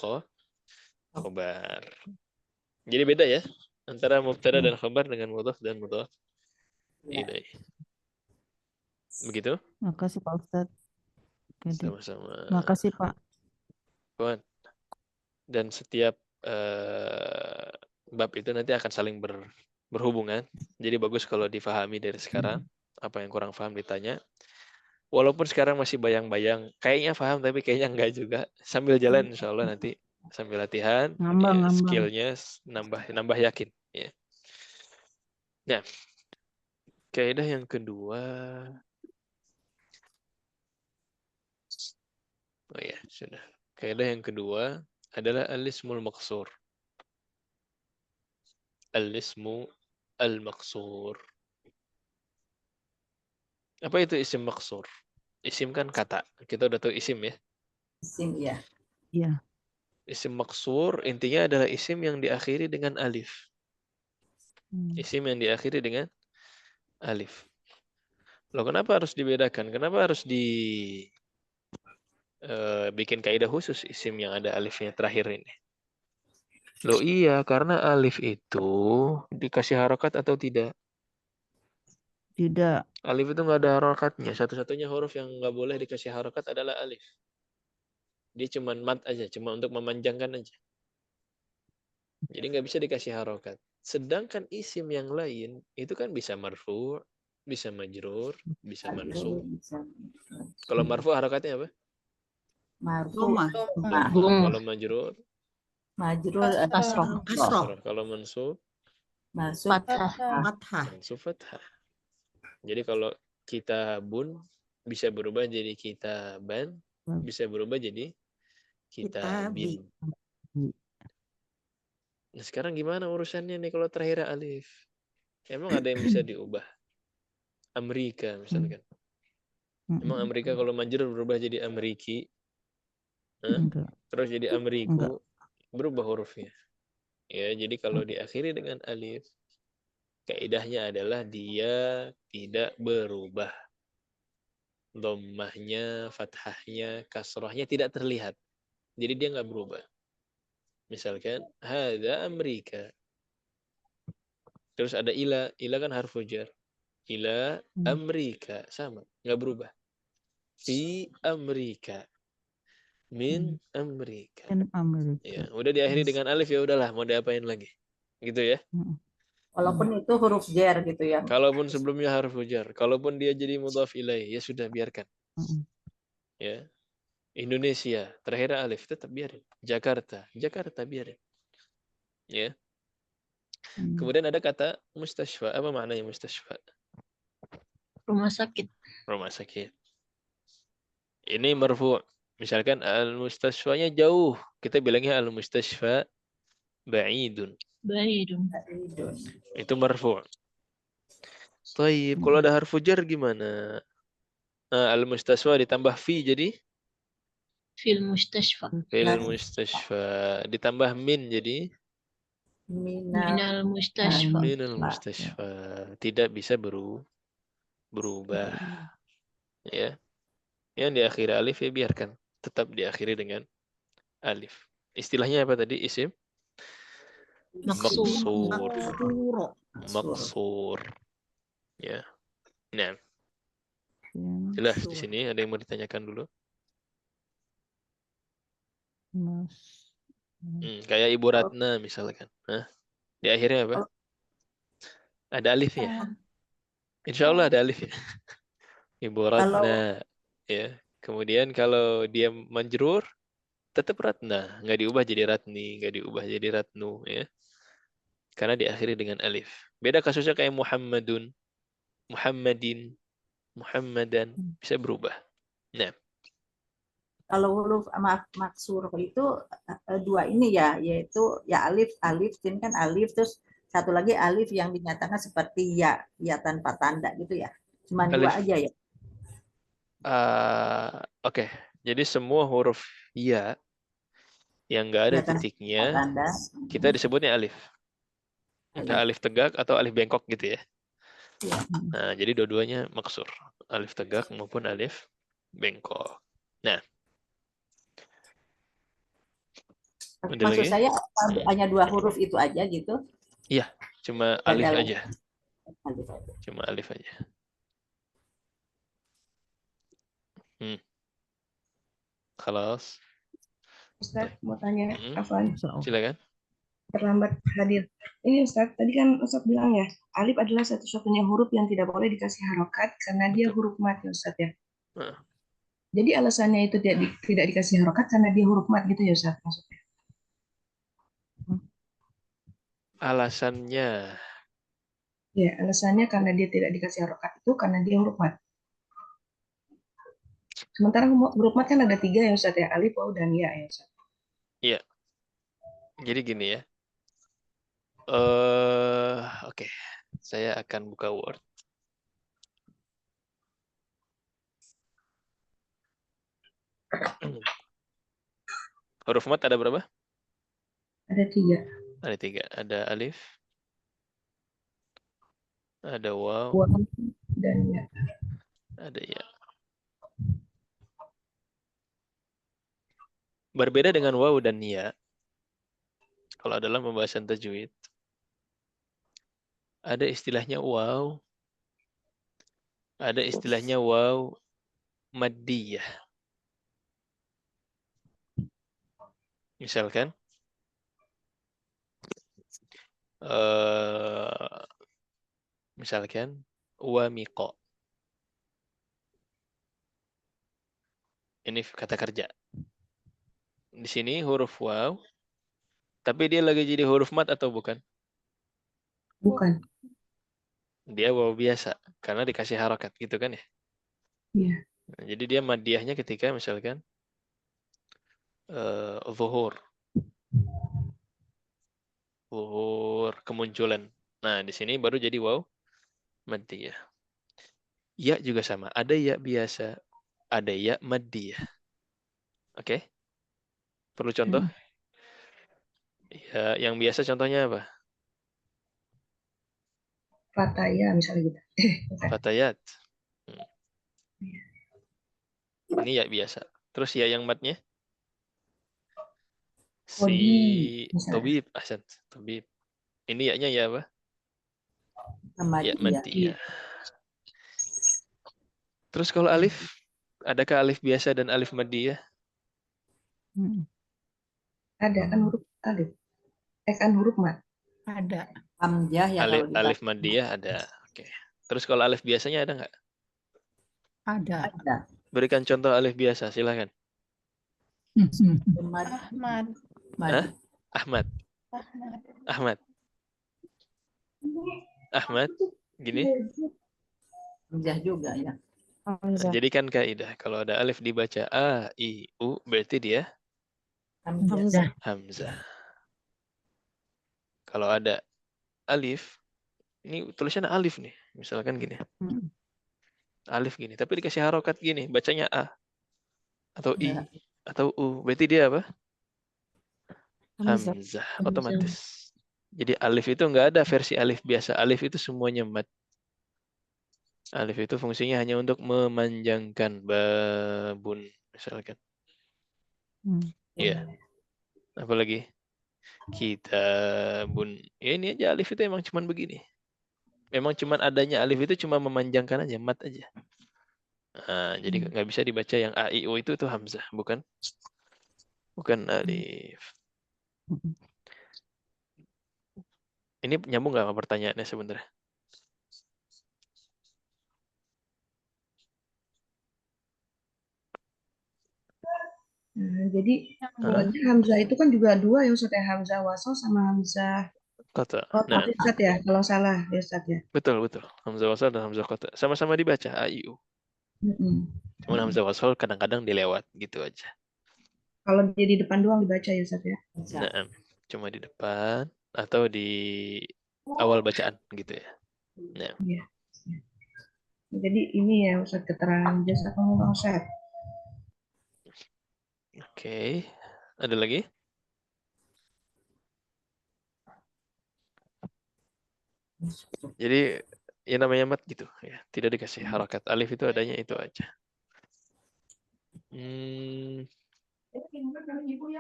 S1: khobar. Jadi beda ya antara mubtada dan khobar dengan mudhaf dan mudhaf ilaih. Begitu?
S7: Makasih Pak Ustadz. Oke, Dik.
S1: Sama-sama.
S7: Makasih Pak.
S1: Kawan. Dan setiap bab itu nanti akan saling berhubungan. Jadi bagus kalau difahami dari sekarang. Apa yang kurang paham ditanya. Walaupun sekarang masih bayang-bayang, kayaknya paham tapi kayaknya enggak juga. Sambil jalan insya Allah nanti sambil latihan,
S7: Ngambang.
S1: skillnya nambah yakin. Ya. Nah, kaidah yang kedua. Oh ya, sudah. Kaidah yang kedua adalah al-ismul maqsur. Al-ismu al-maqsur. Apa itu isim maqsur? Isim kan kata. Kita udah tahu isim ya.
S5: Isim ya.
S7: Iya.
S1: Isim maqsur intinya adalah isim yang diakhiri dengan alif. Isim yang diakhiri dengan alif. Loh, kenapa harus dibedakan? Kenapa harus bikin kaidah khusus isim yang ada alifnya terakhir ini? Loh iya, karena alif itu dikasih harokat atau tidak?
S7: Tidak.
S1: Alif itu nggak ada harokatnya. Satu-satunya huruf yang nggak boleh dikasih harokat adalah alif. Dia cuma mat aja, cuma untuk memanjangkan aja. Jadi nggak bisa dikasih harokat. Sedangkan isim yang lain itu kan bisa marfu, bisa majrur, bisa mansub. Kalau marfu harokatnya apa?
S5: Marfu.
S3: Doma.
S1: Kalau majrur,
S5: Kasroh.
S1: kasroh. Kalau mansub,
S4: Fathah.
S1: mansub fathah. Jadi kalau kitabun bisa berubah jadi kitaban, bisa berubah jadi kitabin. Nah sekarang gimana urusannya nih kalau terakhir alif? Emang ada yang bisa diubah? Amerika misalkan. Emang Amerika kalau majrur berubah jadi Ameriki? Terus jadi Ameriku? Berubah hurufnya. Ya, jadi kalau diakhiri dengan alif, kaidahnya adalah dia tidak berubah. Dhammahnya, fathahnya, kasrahnya tidak terlihat. Jadi dia nggak berubah. Misalkan, hadza Amerika. Terus ada ila. Ila kan harfu jar. Ila Amerika. Sama. Nggak berubah. Fi Amerika. Min Amerika. Ya, udah diakhiri dengan alif ya udahlah. Mau diapain lagi? Gitu ya.
S5: Walaupun itu huruf jar gitu ya.
S1: Kalaupun sebelumnya harfu jar. Kalaupun dia jadi mudhaf ilaih. Ya sudah biarkan. Ya. Indonesia. Terakhir alif. Tetap biarin. Jakarta. Jakarta biarin. Ya. Kemudian ada kata mustashfa. Apa maknanya mustashfa?
S4: Rumah sakit.
S1: Rumah sakit. Ini marfu. Misalkan al-mustashfanya jauh. Kita bilangnya al-mustashfa ba'idun.
S4: Ba'idun.
S1: Itu marfu. Tayyib. Kalau ada harfu jar gimana? Al-mustashfa ditambah fi jadi
S4: Fil mustashfa.
S1: Fil
S5: Nah,
S1: mustashfa. Ditambah min jadi
S5: minal
S4: Minal mustashfa.
S1: minal mustashfa. Tidak bisa berubah. Ya. Yang diakhiri alif ya biarkan. Tetap diakhiri dengan alif. Istilahnya apa tadi? Isim?
S4: Maksur.
S1: Maksur.
S3: Maksuro.
S1: Maksur. Ya. Nah,
S7: Ya,
S1: jelas di sini ada yang mau ditanyakan dulu.
S7: Mas.
S1: Kayak Ibu Ratna misalkan. Hah? Di akhirnya apa? Ada alif ya? Insya Allah ada alif ya. Ibu
S5: Kalau
S1: Ratna. Ya. Kemudian kalau dia majrur, tetap Ratna. Nggak diubah jadi Ratni, nggak diubah jadi Ratnu. Ya. Karena diakhiri dengan alif. Beda kasusnya kayak Muhammadun, Muhammadin, Muhammadan. Bisa berubah. Nah,
S5: kalau huruf maksur itu dua ini ya, yaitu ya alif, alif, sin kan alif, terus satu lagi alif yang dinyatakan seperti ya, ya tanpa tanda gitu ya. Cuma dua
S1: alif.
S5: aja ya.
S1: Oke. Jadi semua huruf ya yang nggak ada
S5: Ya tanpa
S1: titiknya,
S5: tanda.
S1: kita disebutnya alif. Entah alif tegak atau alif bengkok gitu ya.
S5: Ya.
S1: Nah, jadi dua-duanya maksur. Alif tegak maupun alif bengkok. Nah, ada
S5: Maksud
S1: lagi?
S5: saya hanya dua huruf itu aja gitu.
S1: Iya, cuma
S5: Dan
S1: alif
S5: dalam
S1: aja.
S5: alif aja.
S1: Cuma alif aja. Khalas.
S8: Ustaz, mau tanya,
S1: Mm-mm.
S8: Afwan,
S1: Silakan.
S8: terlambat hadir. Ini Ustaz, tadi kan Ustaz bilang ya, alif adalah satu-satunya huruf yang tidak boleh dikasih harokat karena dia
S1: Betul.
S8: huruf mat ya Ustaz ya.
S1: Nah,
S8: Jadi alasannya itu tidak dikasih harokat karena dia huruf mat gitu ya Ustaz maksudnya.
S1: alasannya
S8: Ya, alasannya karena dia tidak dikasih harokat itu karena dia huruf mat. Sementara huruf mat kan ada 3 ya Ustaz ya, alif, waw, dan ya ya Ustaz.
S1: iya. Jadi gini ya. Oke. Saya akan buka Word. Huruf mat ada berapa?
S8: Ada 3.
S1: Ada 3. Ada alif, ada waw,
S8: Waw dan ya.
S1: ada ya. Berbeda dengan waw dan ya. Kalau dalam pembahasan tajwid, ada istilahnya waw, ada istilahnya waw maddiyah. Misalkan, misalkan wamiqo. Ini kata kerja. Di sini huruf waw, tapi dia lagi jadi huruf mat atau bukan?
S8: Bukan.
S1: Dia waw biasa, karena dikasih harokat gitu kan ya.
S8: Iya.
S1: Nah, jadi dia maddiyahnya ketika misalkan zuhur kemunculan. Nah, di sini baru jadi waw maddiyah. Ya juga sama, ada ya biasa, ada ya maddiyah. Oke? Perlu contoh? Ya, yang biasa contohnya apa?
S8: Fataya misalnya gitu.
S1: Fatayat. Ini ya biasa. Terus ya yang matnya?
S8: Kodi, misalnya.
S1: Tobib, ahsan. Tobib. Ini ya-nya ya apa? Ya maddiyah. Terus kalau alif, adakah alif biasa dan alif maddiyah?
S8: Ada kan huruf alif. Kan huruf mat.
S3: Ada.
S5: Hamzah ya kalau
S1: Alif maddiyah ada. Oke. Terus kalau alif biasanya ada nggak?
S3: Ada.
S5: ada.
S1: Berikan contoh alif biasa, silakan.
S2: Ahmad.
S1: Hah? Ahmad. Ahmad. Gini.
S5: Hamzah juga ya.
S1: Jadikan kaidah. Kalau ada alif dibaca A, I, U, berarti dia Hamzah. Kalau ada alif, ini tulisannya alif nih. Misalkan gini. Alif gini. Tapi dikasih harokat gini. Bacanya A. Atau I. atau U. Berarti dia apa?
S7: Hamzah.
S1: Hamzah,
S4: Hamzah.
S1: otomatis. Jadi alif itu nggak ada versi alif biasa. Alif itu semuanya mad. Alif itu fungsinya hanya untuk memanjangkan babun misalkan. Ya, apalagi kitabun. Ya ini aja alif itu emang cuman begini. Memang cuman adanya alif itu cuma memanjangkan aja, mad aja. Nah, jadi nggak bisa dibaca yang a i u itu tuh hamzah, bukan alif. Ini nyambung nggak sama pertanyaannya sebenarnya?
S8: Nah, jadi berarti Hamzah itu kan juga dua ya Ustaz ya, Hamzah wasal sama Hamzah
S1: Kata.
S8: qata
S1: Nah,
S8: Ustaz ya, kalau salah ya Ustaz ya.
S1: betul. Hamzah wasal dan hamzah qata sama-sama dibaca a i u. Cuman hamzah wasal kadang-kadang dilewat gitu aja.
S8: Kalau dia di depan doang dibaca ya Ustaz ya.
S1: Nah, cuma di depan atau di awal bacaan gitu ya. Nah,
S8: Iya. Jadi ini ya Ustaz keterangan jazakumullah Ustaz.
S1: oke. Ada lagi? Jadi ya namanya mat gitu ya, tidak dikasih harakat. Alif itu adanya itu aja.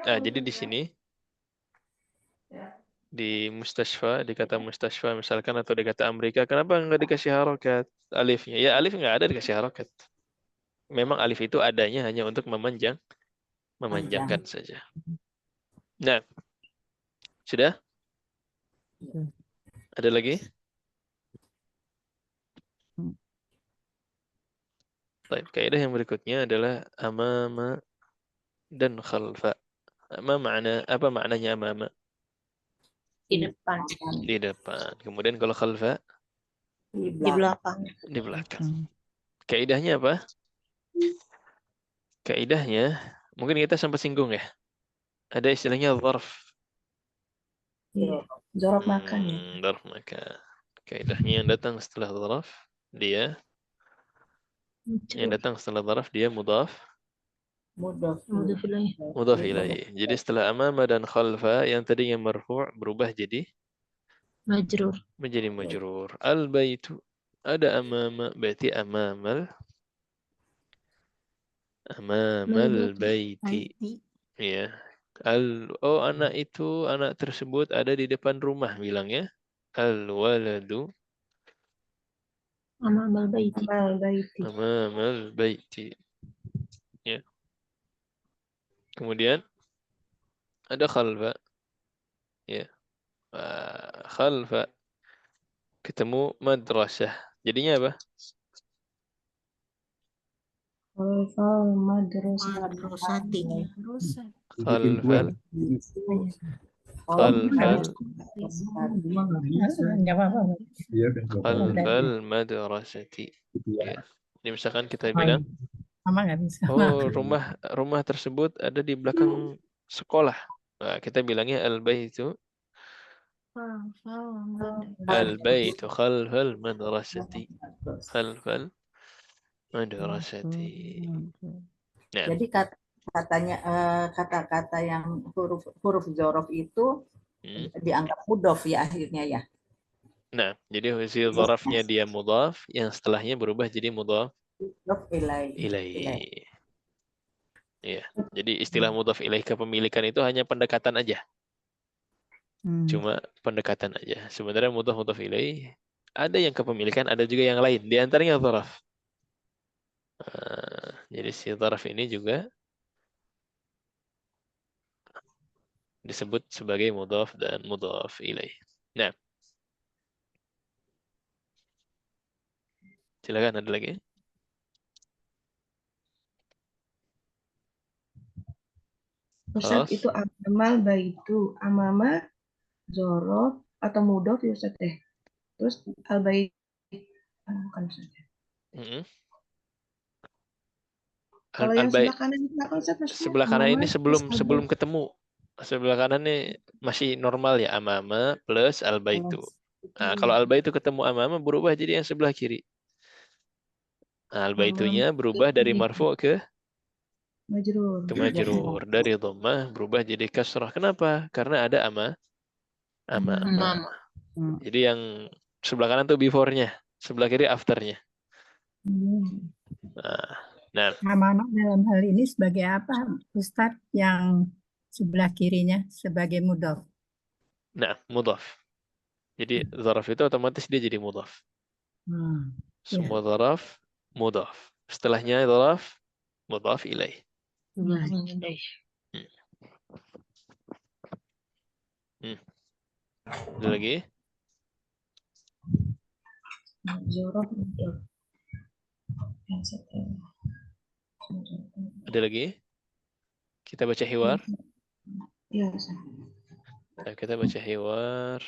S1: Nah, jadi di sini di mustasfa, di kata mustasfa misalkan atau di kata Amerika, kenapa nggak dikasih harokat alifnya? Ya alif nggak ada dikasih harokat. Memang alif itu adanya hanya untuk memanjangkan saja. Nah, sudah? Ada lagi? Baik, kaidah yang berikutnya adalah amama dan khalfa. Apa maknanya amama?
S4: Di depan.
S1: Di depan. Kemudian kalau khalfa?
S4: Di belakang.
S1: Di belakang. Kaidahnya apa? Kaidahnya mungkin kita sempat singgung ya. Ada istilahnya dzarf.
S8: Iya. Dzaraf makan ya.
S1: Dzarf makan. Kaidahnya yang datang setelah dzaraf dia mudhaf mudhaf ilaih. Jadi setelah amama dan khalfa yang tadinya marfu' berubah jadi
S4: Majrur.
S1: menjadi majrur. Al baitu ada amama berarti amamal baiti. Ya. Anak tersebut ada di depan rumah bilangnya. Al waladu
S4: Amamal baiti.
S1: amamal baiti. Ya. Kemudian ada khalfa. Ya. Khalfa ketemu madrasah. Jadinya apa?
S8: Khalfal madrasati.
S1: Khalfal madrasati. Ya. Ini misalkan kita bilang, rumah tersebut ada di belakang sekolah. Nah, kita bilangnya al-baitu khalfal madrasati. Khalfal madrasati. Nah,
S5: Jadi kata-kata yang huruf dzaraf itu dianggap mudhof ya akhirnya ya.
S1: Nah, jadi si dzarafnya dia mudhaf, yang setelahnya berubah jadi mudhaf ilaih. Iya. Jadi istilah mudhaf ilaih kepemilikan itu hanya pendekatan aja. Cuma pendekatan aja. Sebenarnya mudhaf ilaih ada yang kepemilikan, ada juga yang lain. Di antaranya dzaraf. Jadi si dzaraf ini juga disebut sebagai mudhaf dan mudhaf ilaih. Nah, silakan ada lagi.
S8: Ustaz itu amamal baitu, amama dzaraf atau mudhof ya Ustaz ya. Terus al bait bukan Ustaz ya. Kalau yang sebelah kanan itu apa Ustaz maksudnya?
S1: Sebelah kanan ini sebelum ketemu. Sebelah kanan ini masih normal ya, amama plus al-baitu. Nah, kalau al-baitu ketemu amama berubah jadi yang sebelah kiri. Nah, al-baitunya berubah dari marfu' ke
S8: Majrur.
S1: Itu majrur. Dari dhammah berubah jadi kasrah. Kenapa? Karena ada ama.
S4: Mama.
S1: Jadi yang sebelah kanan tuh before-nya, sebelah kiri after-nya. Nah,
S6: Amamah dalam hal ini sebagai apa, Ustadz? Yang sebelah kirinya sebagai mudhof.
S1: mudhaf. Jadi zaraf itu otomatis dia jadi mudhaf.
S6: Ya.
S1: Semua zaraf mudhaf. Setelahnya zaraf mudhaf ilaih. Ada lagi?
S8: Zorof.
S1: Ada lagi? Kita baca hiwar.
S8: Iya, Ustaz.
S1: Nah, kita baca hiwar.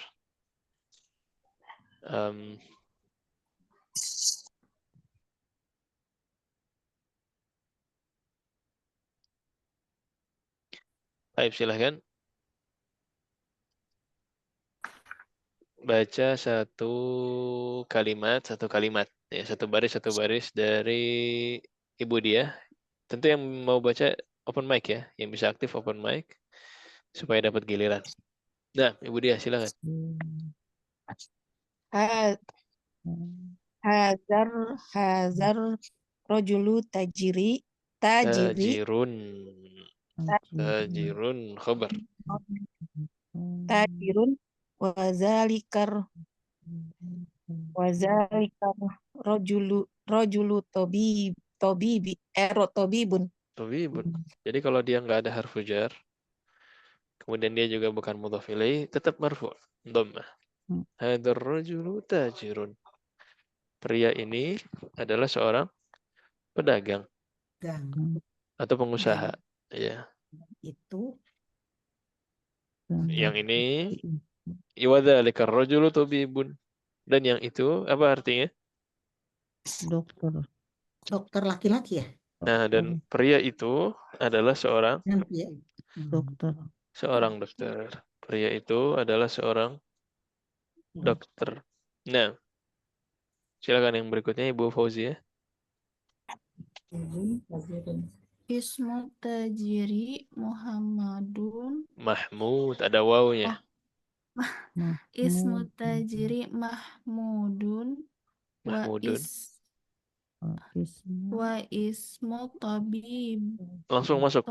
S1: Baik, silahkan. Baca satu kalimat. Ya, satu baris dari Ibu dia. Tentu yang mau baca open mic ya. Yang bisa aktif open mic. Supaya dapat giliran. Nah, Ibu dia silakan.
S9: Hazar rojulu tajiri
S1: Tajirun khabar.
S9: tajirun wazalikar rojulu tobibun.
S1: Jadi kalau dia nggak ada harfu jar, kemudian dia juga bukan mudhaf ilaih, tetap marfu, dhammah. Hadzal rajulu tajirun. Pria ini adalah seorang pedagang atau pengusaha. Ya.
S3: Itu
S1: Yang ini iwadzalikar rajulu tabibun. Dan yang itu apa artinya?
S3: dokter laki-laki ya?
S1: Nah, dan pria itu adalah seorang dokter. Pria itu adalah seorang dokter. Nah, silakan yang berikutnya Ibu Fauzia.
S2: Ismu tajiri Muhammadun.
S1: Mahmud, ada wawunya.
S2: Ismu tajiri Mahmudun. Wa ismu tabib.
S1: Langsung masuk.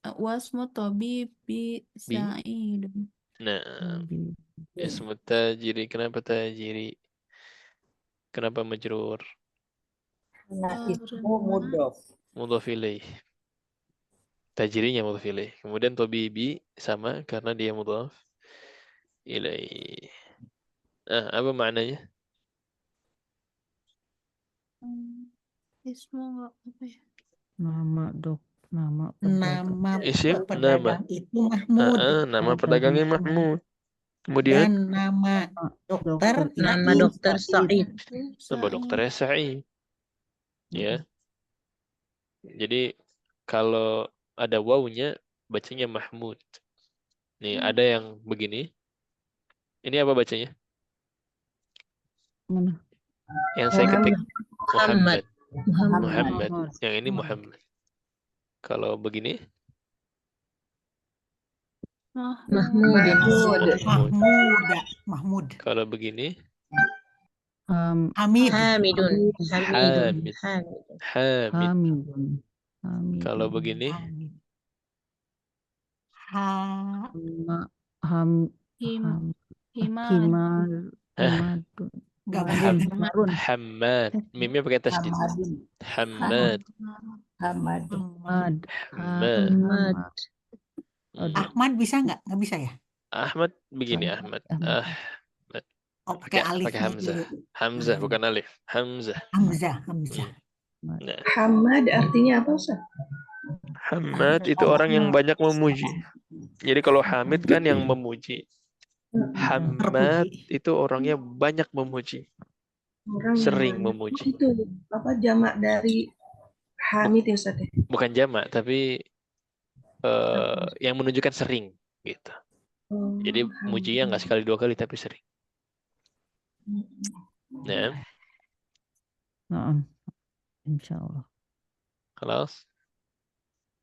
S2: Wasmu tabibi Sa'idun.
S1: Nah, ismu tajiri. Kenapa tajiri? Kenapa majrur?
S5: Nah, ismu mudhof.
S1: Mudhof ilaih. Tajirinya mudhof ilaih. Kemudian tabibi sama karena dia mudhof ilaih. Nah, apa maknanya?
S2: Ismu apa ya?
S7: Nama
S1: Isim,
S3: pedagang itu Mahmud.
S1: nama pedagangnya Mahmud. Kemudian
S3: Dan nama dokter
S4: Nama dokter Sa'id.
S1: nama dokternya Sa'id. Ya. Jadi kalau ada wawunya bacanya Mahmud. Nih, ada yang begini. Ini apa bacanya? Yang saya ketik Muhammad. Yang ini Muhammad. Kalau begini?
S3: Mahmud.
S1: Kalau begini?
S3: Hamidun.
S1: Kalau begini? Hamad. Mimnya pakai tasdid. Hamad.
S3: Ahmad bisa nggak? Nggak bisa ya?
S1: Ahmad begini Ahmad.
S3: Pakai alif.
S1: Pakai Hamzah. Hamzah bukan alif. Hamzah. Nah.
S8: Hamad artinya apa, Ustaz?
S1: Hamad itu orang yang banyak memuji. Jadi kalau Hamid kan yang memuji. Hamad itu orangnya banyak memuji. Sering memuji.
S8: Itu apa jamak dari Hamid ya, Ustaz?
S1: Bukan jamak, tapi yang menunjukkan sering gitu. Jadi mujinya nggak sekali dua kali tapi sering. Nah,
S7: Naam. Insyaallah.
S1: Kelas.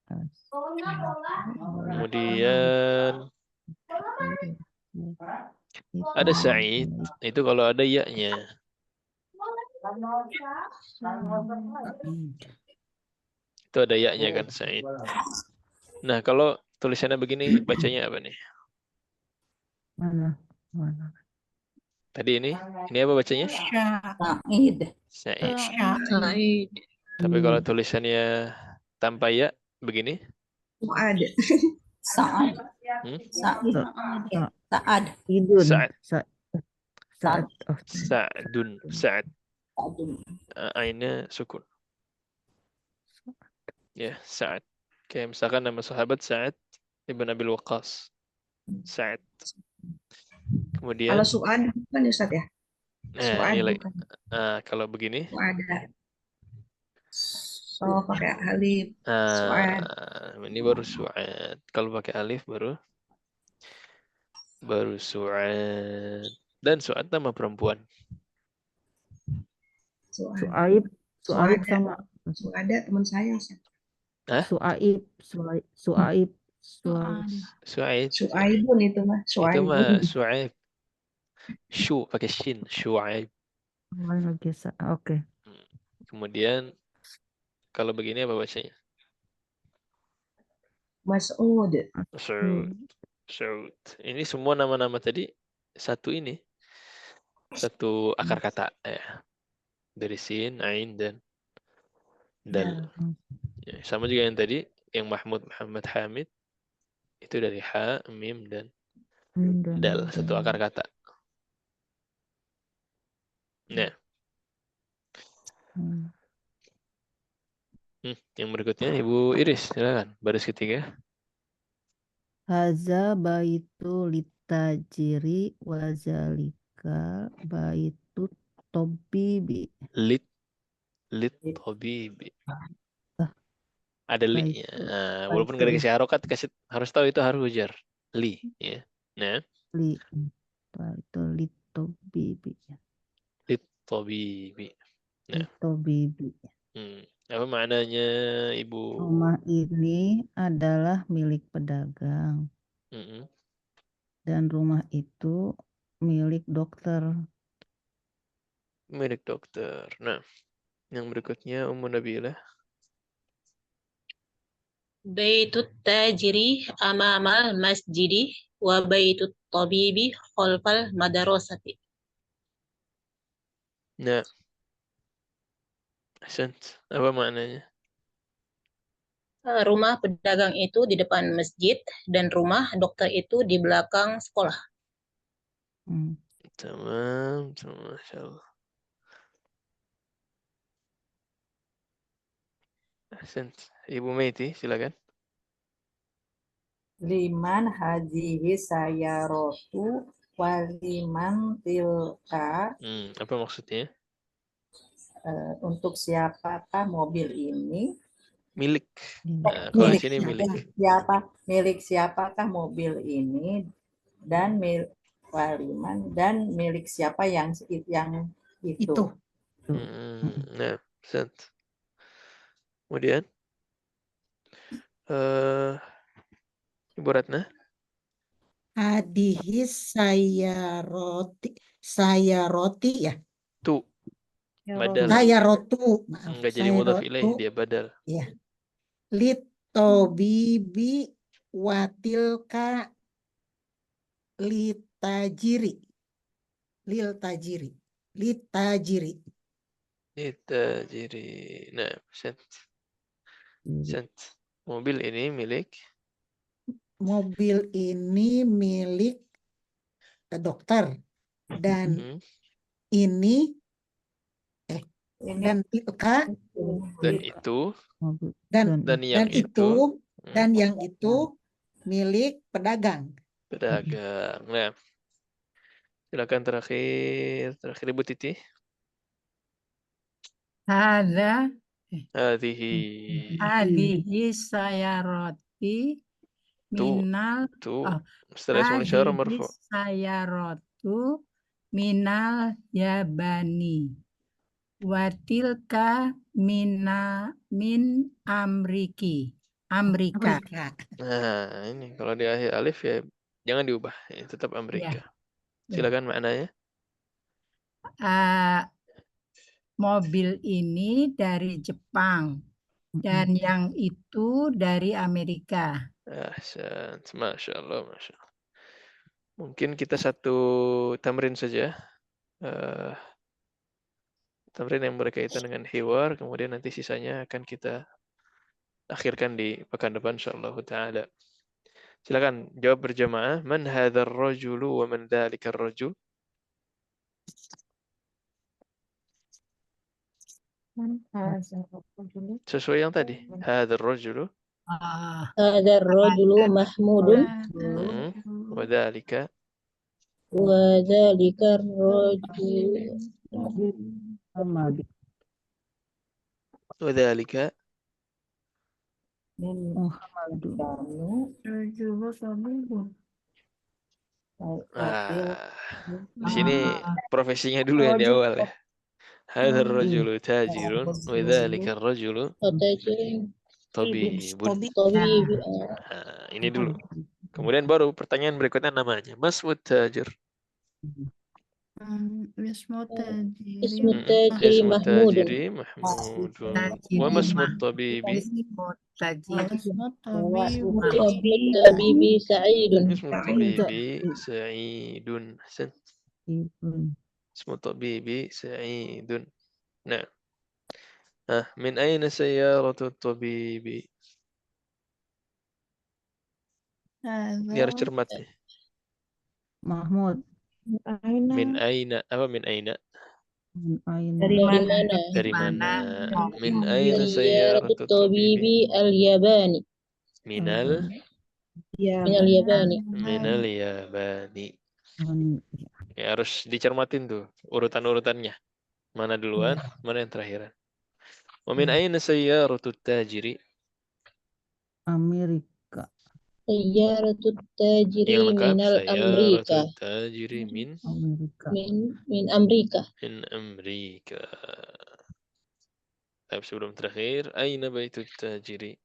S7: Khas.
S1: Kemudian ada Sa'id. Itu kalau ada ya-nya. Itu ada ya-nya kan Sa'id. Nah, kalau tulisannya begini bacanya apa nih?
S7: Mana? Mana?
S1: Tadi ini apa bacanya?
S5: Sa'id.
S1: Sa'id.
S4: Sa'id.
S1: Tapi kalau tulisannya tanpa ya begini?
S8: Fuad.
S5: Sa'ad.
S1: Hmm?
S5: Sa'id.
S7: Sa-
S5: Sa'ad.
S7: Idun.
S1: Sa'ad.
S7: Saat. Oh,
S1: Sa'dun. Sa'ad.
S5: Sa'adun.
S1: Ainnya sukun. Ya, Sa'ad. Kayak misalkan nama sahabat Sa'ad Ibn Abil Waqqas. Sa'ad. Kemudian
S8: Kalau Suad bukan ya Ustaz ya? Suad
S1: ini
S8: bukan.
S1: kalau begini.
S8: Suada. Oh, pakai alif. Suad.
S1: Ini baru Su'ad. Kalau pakai alif baru Su'ad. Dan Su'ad nama perempuan.
S7: Su'aib. Su'aib
S8: Suada.
S7: sama
S8: Suada teman saya Ustaz.
S1: Hah?
S7: Su'aib. Su'aib.
S1: Su'aid.
S8: Suaibun itu mah.
S1: Itu mah
S8: Suaibun.
S1: Su'aib. Syu pakai shin. Syu'aib.
S7: Oke.
S1: Kemudian kalau begini apa bacanya?
S8: Mas'ud.
S1: Saud. Ini semua nama-nama tadi satu ini. Satu akar kata ya. Dari sin, ain dan dal. Ya, sama juga yang tadi, yang Mahmud, Muhammad, Hamid itu dari ha, mim dan dal, satu akar kata. Nah. Yang berikutnya Ibu Iris, silakan. Baris ketiga.
S7: Haza baitu litajiri wazalika baitu tobibi.
S1: Lit tobibi. Ada li. Walaupun nggak dikasih harokat, harus tahu itu harus ujar. Li. Ya. Nah.
S7: Li. Itu lit tobibi.
S1: Lit tobibi. Nah.
S7: Lit tobibi.
S1: Apa maknanya Ibu?
S7: Rumah ini adalah milik pedagang. Dan rumah itu milik dokter.
S1: Milik dokter. Nah, yang berikutnya Ummu Nabilah.
S4: Baitut tajiri amamal masjidi wa baitut tabibi khalfal madarasati.
S1: Nah. Apa maknanya?
S4: Rumah pedagang itu di depan masjid dan rumah dokter itu di belakang sekolah.
S1: Tamam, masyaallah. Ibu Meiti, silakan.
S5: Liman hajihi sayarotu waliman tilka.
S1: Apa maksudnya?
S5: Untuk siapakah mobil ini?
S1: Milik. Kalau di sini milik.
S5: Milik siapakah mobil ini dan waliman dan milik siapa yang itu.
S1: Nah, kemudian Ibu Ratna.
S3: Hadihis sayaroti ya.
S1: Tu. Badal.
S3: Sayarotu. Maaf.
S1: Enggak jadi mudhaf ilaih, dia badal.
S3: Ya. Litobibi watilka litajiri.
S1: Nah, mobil ini milik
S3: dokter dan ini dan tilka
S1: dan itu
S3: dan yang itu milik pedagang.
S1: Nah, silakan terakhir Ibu Titi.
S6: Hadihi sayaroti minal
S1: setelah isyarah marfu.
S6: Sayarotu minal yabani. Watilka min Amrika.
S3: Amerika.
S1: Nah, ini kalau di akhir alif ya jangan diubah, ya, tetap
S6: Ya.
S1: Amerika.
S6: Ya.
S1: Silakan maknanya.
S6: Mobil ini dari Jepang dan yang itu dari Amerika.
S1: Masya Allah, Masya Allah. Mungkin kita satu tamrin saja. Tamrin yang berkaitan dengan hiwar, kemudian nanti sisanya akan kita akhirkan di pekan depan insyaallah taala. Silakan jawab berjamaah. Man hadzal rajulu wa man dzalikar rajul? Sesuai yang tadi. Hadzal rajulu
S4: Hadzal rajulu mahmudun
S1: wa dzalika
S4: wa dzalikar rajul
S1: wa dzalika di sini profesinya dulu yang di awal ya. Hadzal rajulu tajirun wa dzalika rajulu
S4: tajirun
S1: tabibun.
S4: tabibi.
S1: Nah, ini dulu. Kemudian baru pertanyaan berikutnya namanya. Masmud tajir.
S7: Ismu tajiri
S4: Ismu tajiri
S1: Ismu
S4: mahmudun.
S1: tajiri mahmudun. Wa masmud tabibi.
S7: Ismu tabibi
S4: Tabibi sa'idun.
S1: Ismu tabibi sa'idun. Hasan. Ismu tabibi sa'idun. Nah. Min aina sayyaratu tabibi? Biar cermat nih.
S9: Mahmud.
S1: Min aina apa min aina?
S4: Dari mana?
S1: Dari mana? Min
S4: Sayyaratu
S1: aina sayyaratu tabibi?
S4: tabibi al-yabani.
S1: Minal
S4: Yabani.
S1: minal yabani. Ya, harus dicermatin tuh urutan-urutannya. Mana duluan, mana yang terakhiran. Wa min aina sayyaratu tajiri?
S9: Amerika.
S4: Sayyaratu tajiri
S1: Yang lengkap
S4: minal
S1: sayyaratu
S4: Amerika.
S1: tajiri min
S9: Amerika.
S4: Min Amerika.
S1: min Amerika. Tapi sebelum terakhir, aina baitut tajiri?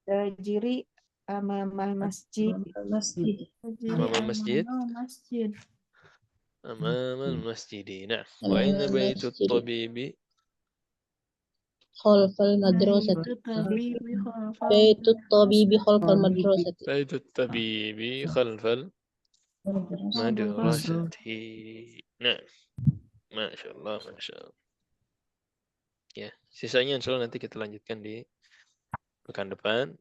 S9: Tajiri amamal masjid.
S1: Amamal masjid.
S2: Masjid.
S1: Amamal masjidi. Nah, wa aina baitut tabibi?
S4: Khalfal madrasati. Baitut tabibi khalfal madrasati.
S1: Baitut tabibi khalfal madrasati. Nah, Masya Allah, Masya Allah. Ya, sisanya insya Allah nanti kita lanjutkan di pekan depan.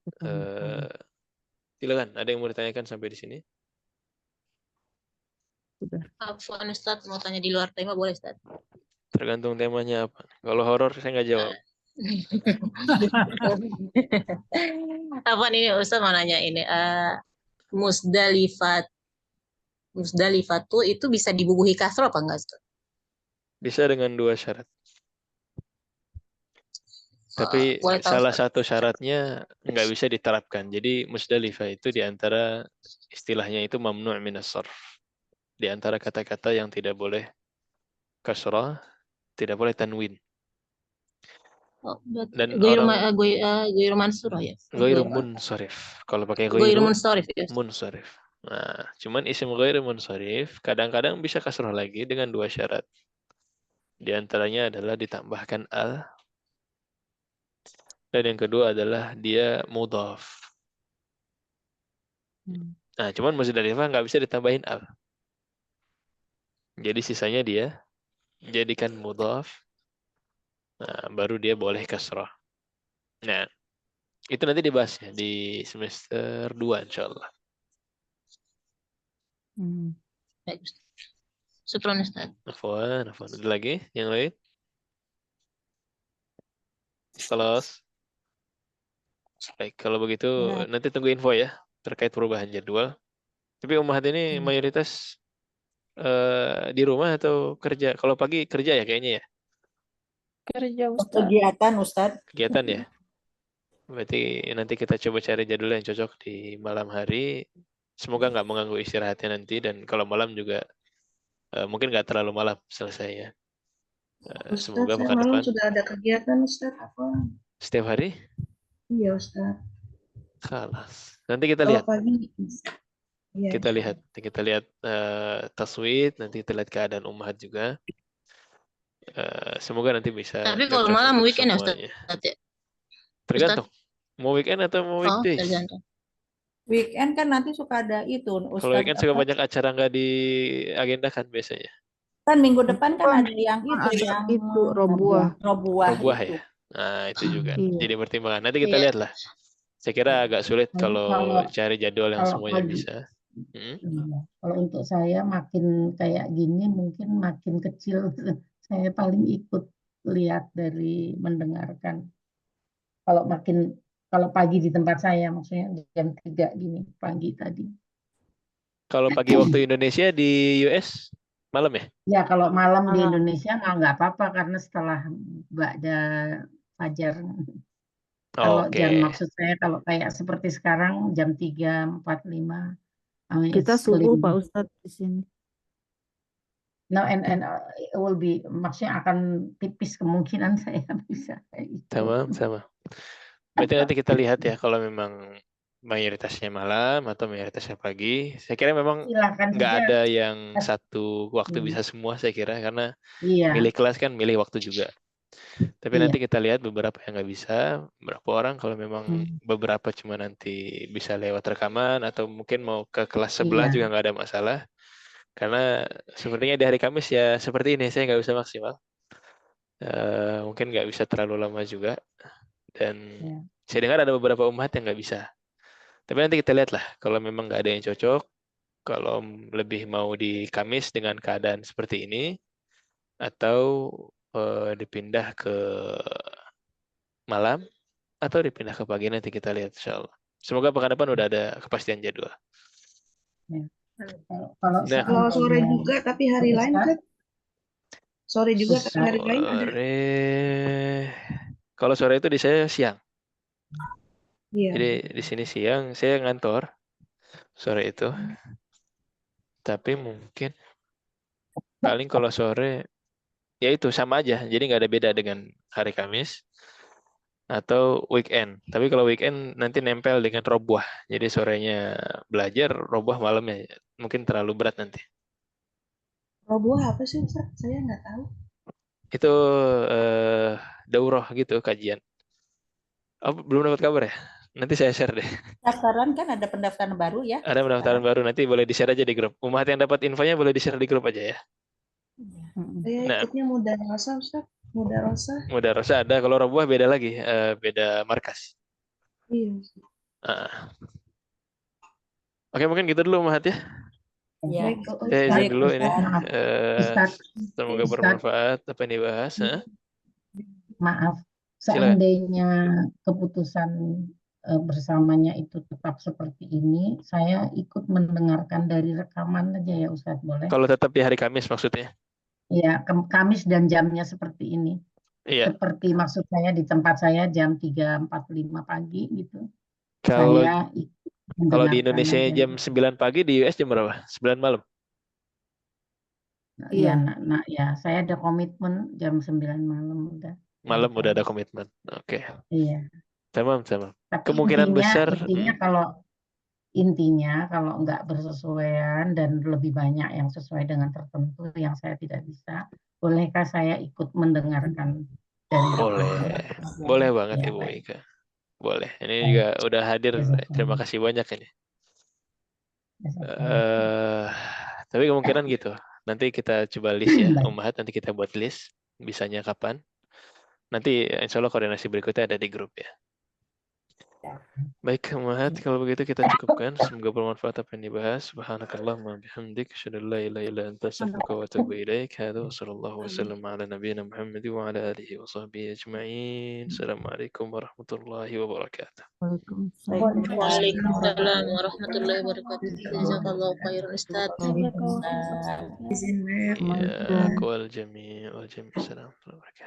S1: Silakan, ada yang mau ditanyakan sampai di sini?
S4: Afwan Ustaz, mau tanya di luar tema boleh Ustaz?
S1: Tergantung temanya apa. Kalau horor saya nggak jawab.
S4: Afwan ini Ustaz mau nanya ini. Musdalifatu itu bisa dibubuhi kasroh apa enggak Ustaz?
S1: Bisa dengan dua syarat. Tapi salah satu syaratnya nggak bisa diterapkan. Jadi Musdalifah itu diantara istilahnya itu mamnu' minas sarf. Di antara kata-kata yang tidak boleh kasrah, tidak boleh tanwin. Dan
S4: Ghairu mansur ya.
S1: Ghairu munsharif. Kalau pakai
S4: Ghairu munsharif ya.
S1: Munsharif. Nah, cuman isim ghairu munsharif kadang-kadang bisa kasrah lagi dengan dua syarat. Di antaranya adalah ditambahkan al. Dan yang kedua adalah dia mudhaf. Nah, cuman Musdalifah nggak bisa ditambahin al. Jadi sisanya dia jadikan mudhaf. Nah, baru dia boleh kasrah. Nah, itu nanti dibahasnya di semester 2 insyaallah.
S4: Baik. Syukran Ustaz.
S1: Afwan. Ada lagi yang lain? Kelas. Baik, kalau begitu nanti tunggu info ya terkait perubahan jadwal. Tapi Ummahat ini mayoritas di rumah atau kerja? Kalau pagi kerja ya kayaknya ya?
S2: Kerja Ustaz.
S3: Kegiatan Ustaz.
S1: Kegiatan ya? Berarti nanti kita coba cari jadwal yang cocok di malam hari. Semoga nggak mengganggu istirahatnya nanti. Dan kalau malam juga mungkin nggak terlalu malam selesainya.
S8: Ustadz,
S1: Semoga
S8: saya
S1: pekan
S8: malam
S1: depan
S8: sudah ada kegiatan Ustadz. Apa?
S1: setiap hari.
S8: Iya Ustadz.
S1: Kalas. Nanti kita
S8: Kalau
S1: lihat.
S8: pagi, iya.
S1: Kita lihat taswid, nanti kita lihat keadaan ummahat juga. Semoga nanti bisa
S4: Tapi kalau
S1: cocok
S4: malam
S1: untuk
S4: weekend ya Ustaz?
S1: semuanya. Tergantung mau weekend atau mau
S4: Oh,
S1: weekdays.
S4: tergantung.
S5: Weekend kan nanti suka ada itu,
S1: Kalau
S5: Ustadz
S1: weekend suka
S5: apa?
S1: banyak acara nggak diagendakan biasanya.
S5: Kan minggu depan kan ada yang itu,
S7: Ada
S5: yang
S7: itu robuah.
S5: robuah
S1: Robuah
S5: itu.
S1: ya. Nah itu juga
S7: Iya.
S1: jadi pertimbangan. Nanti kita
S4: Iya.
S1: lihat lah. Saya kira agak sulit kalau
S10: Kalau
S1: cari jadwal yang
S10: kalau
S1: semuanya
S10: pagi,
S1: bisa. Hmm.
S10: iya. Kalau untuk saya makin kayak gini mungkin makin kecil. Saya paling ikut lihat dari mendengarkan. Kalau pagi di tempat saya maksudnya jam 3 gini pagi tadi.
S1: Kalau pagi waktu Indonesia di US malam ya?
S10: Ya kalau malam di Indonesia nggak apa-apa karena setelah ba'da fajar. Kalau jam
S1: Oke.
S10: maksud saya kalau kayak seperti sekarang jam 3:45.
S7: Kita
S10: It's
S7: subuh
S10: late.
S7: Pak Ustadz di sini.
S10: No, and it will be maksudnya akan tipis kemungkinan saya bisa ikut.
S1: Sama. Berarti nanti kita lihat ya kalau memang mayoritasnya malam atau mayoritasnya pagi. Saya kira memang
S10: Silakan
S1: nggak
S10: saja.
S1: ada yang satu waktu bisa semua saya kira karena
S10: Iya,
S1: milih kelas kan milih waktu juga. Tapi
S10: iya.
S1: nanti kita lihat beberapa yang nggak bisa, beberapa orang kalau memang beberapa cuma nanti bisa lewat rekaman atau mungkin mau ke kelas sebelah
S10: Iya.
S1: juga nggak ada masalah. Karena sepertinya di hari Kamis ya seperti ini saya nggak bisa maksimal. Mungkin nggak bisa terlalu lama juga. Dan
S10: Iya.
S1: saya dengar ada beberapa umat yang nggak bisa. Tapi nanti kita lihat lah kalau memang nggak ada yang cocok, kalau lebih mau di Kamis dengan keadaan seperti ini atau dipindah ke malam atau dipindah ke pagi nanti kita lihat insyaallah. Semoga pekan depan udah ada kepastian jadwal.
S10: Ya. Kalau
S1: Nah,
S8: Kalau sore
S10: seandainya
S8: juga tapi hari lain
S10: Ustaz,
S8: kan? Sore juga tapi hari lain ada.
S1: Kalau sore itu di saya siang.
S8: Iya.
S1: Jadi di sini siang, saya ngantor sore itu. Tapi mungkin paling kalau sore ya itu sama aja. Jadi nggak ada beda dengan hari Kamis atau weekend. Tapi kalau weekend nanti nempel dengan robuah. Jadi sorenya belajar, robuah malamnya. Mungkin terlalu berat nanti.
S8: Robuah apa sih Ustaz? Saya nggak tahu.
S1: Itu daurah gitu kajian. Oh, belum dapat kabar ya? Nanti saya share deh.
S5: Pendaftaran kan ada pendaftaran baru ya.
S1: Ada pendaftaran baru, nanti boleh di-share aja di grup. Umat yang dapat infonya boleh di-share di grup aja ya.
S8: Saya
S1: Nah.
S8: ikutnya Muda Rosa Ustaz. Muda Rosa.
S1: Muda Rosa ada, kalau robuah beda lagi, beda markas.
S8: Iya.
S1: Oke, mungkin gitu dulu Mahat ya.
S5: Ya.
S1: Saya izin dulu ini.
S10: Ustaz,
S1: Semoga
S10: Ustaz.
S1: bermanfaat apa yang dibahas.
S10: Maaf,
S1: Silakan.
S10: seandainya keputusan bersamanya itu tetap seperti ini, saya ikut mendengarkan dari rekaman aja ya Ustadz, boleh?
S1: Kalau tetap di hari Kamis maksudnya?
S10: Ya, Kamis dan jamnya seperti ini.
S1: Iya.
S10: Seperti maksud saya di tempat saya jam 3:45 pagi gitu.
S1: Kalau
S10: Saya ikut
S1: kalau di
S10: mendengarkan
S1: Indonesia
S10: aja.
S1: jam 9 pagi, di US jam berapa? 9 malam.
S10: Ya, ya, saya ada komitmen jam 9 malam udah.
S1: Malam udah ada komitmen. Oke.
S10: Iya.
S1: Tamam.
S10: Tapi
S1: Kemungkinan besar
S10: intinya kalau nggak bersesuaian dan lebih banyak yang sesuai dengan tertentu yang saya tidak bisa, bolehkah saya ikut mendengarkan dari
S1: boleh banget
S10: Ya,
S1: Ibu
S10: baik.
S1: Ika. Boleh. Ini juga udah hadir. Terima kasih banyak ini. Tapi kemungkinan gitu. Nanti kita coba list ya, Ummahat. Nanti kita buat list. Bisanya kapan. Nanti insya Allah koordinasi berikutnya ada di grup ya. Baik, Ummahat. Kalau begitu kita cukupkan. Semoga bermanfaat apa yang dibahas. Subhanakallahumma bihamdik. Asyhadu an la ilaha illa anta astaghfiruka wa atubu ilaik. Hadza wa sallallahu wasallam ala nabiyyina Muhammad wa ala alihi wa sahbihi ajma'in. Assalamualaikum warahmatullahi wabarakatuh.
S4: Waalaikumsalam warahmatullahi wabarakatuh. Jazakallahu khairan Ustaz.
S1: Ya, wal jami' wal jami'. Assalamualaikum warahmatullahi wabarakatuh.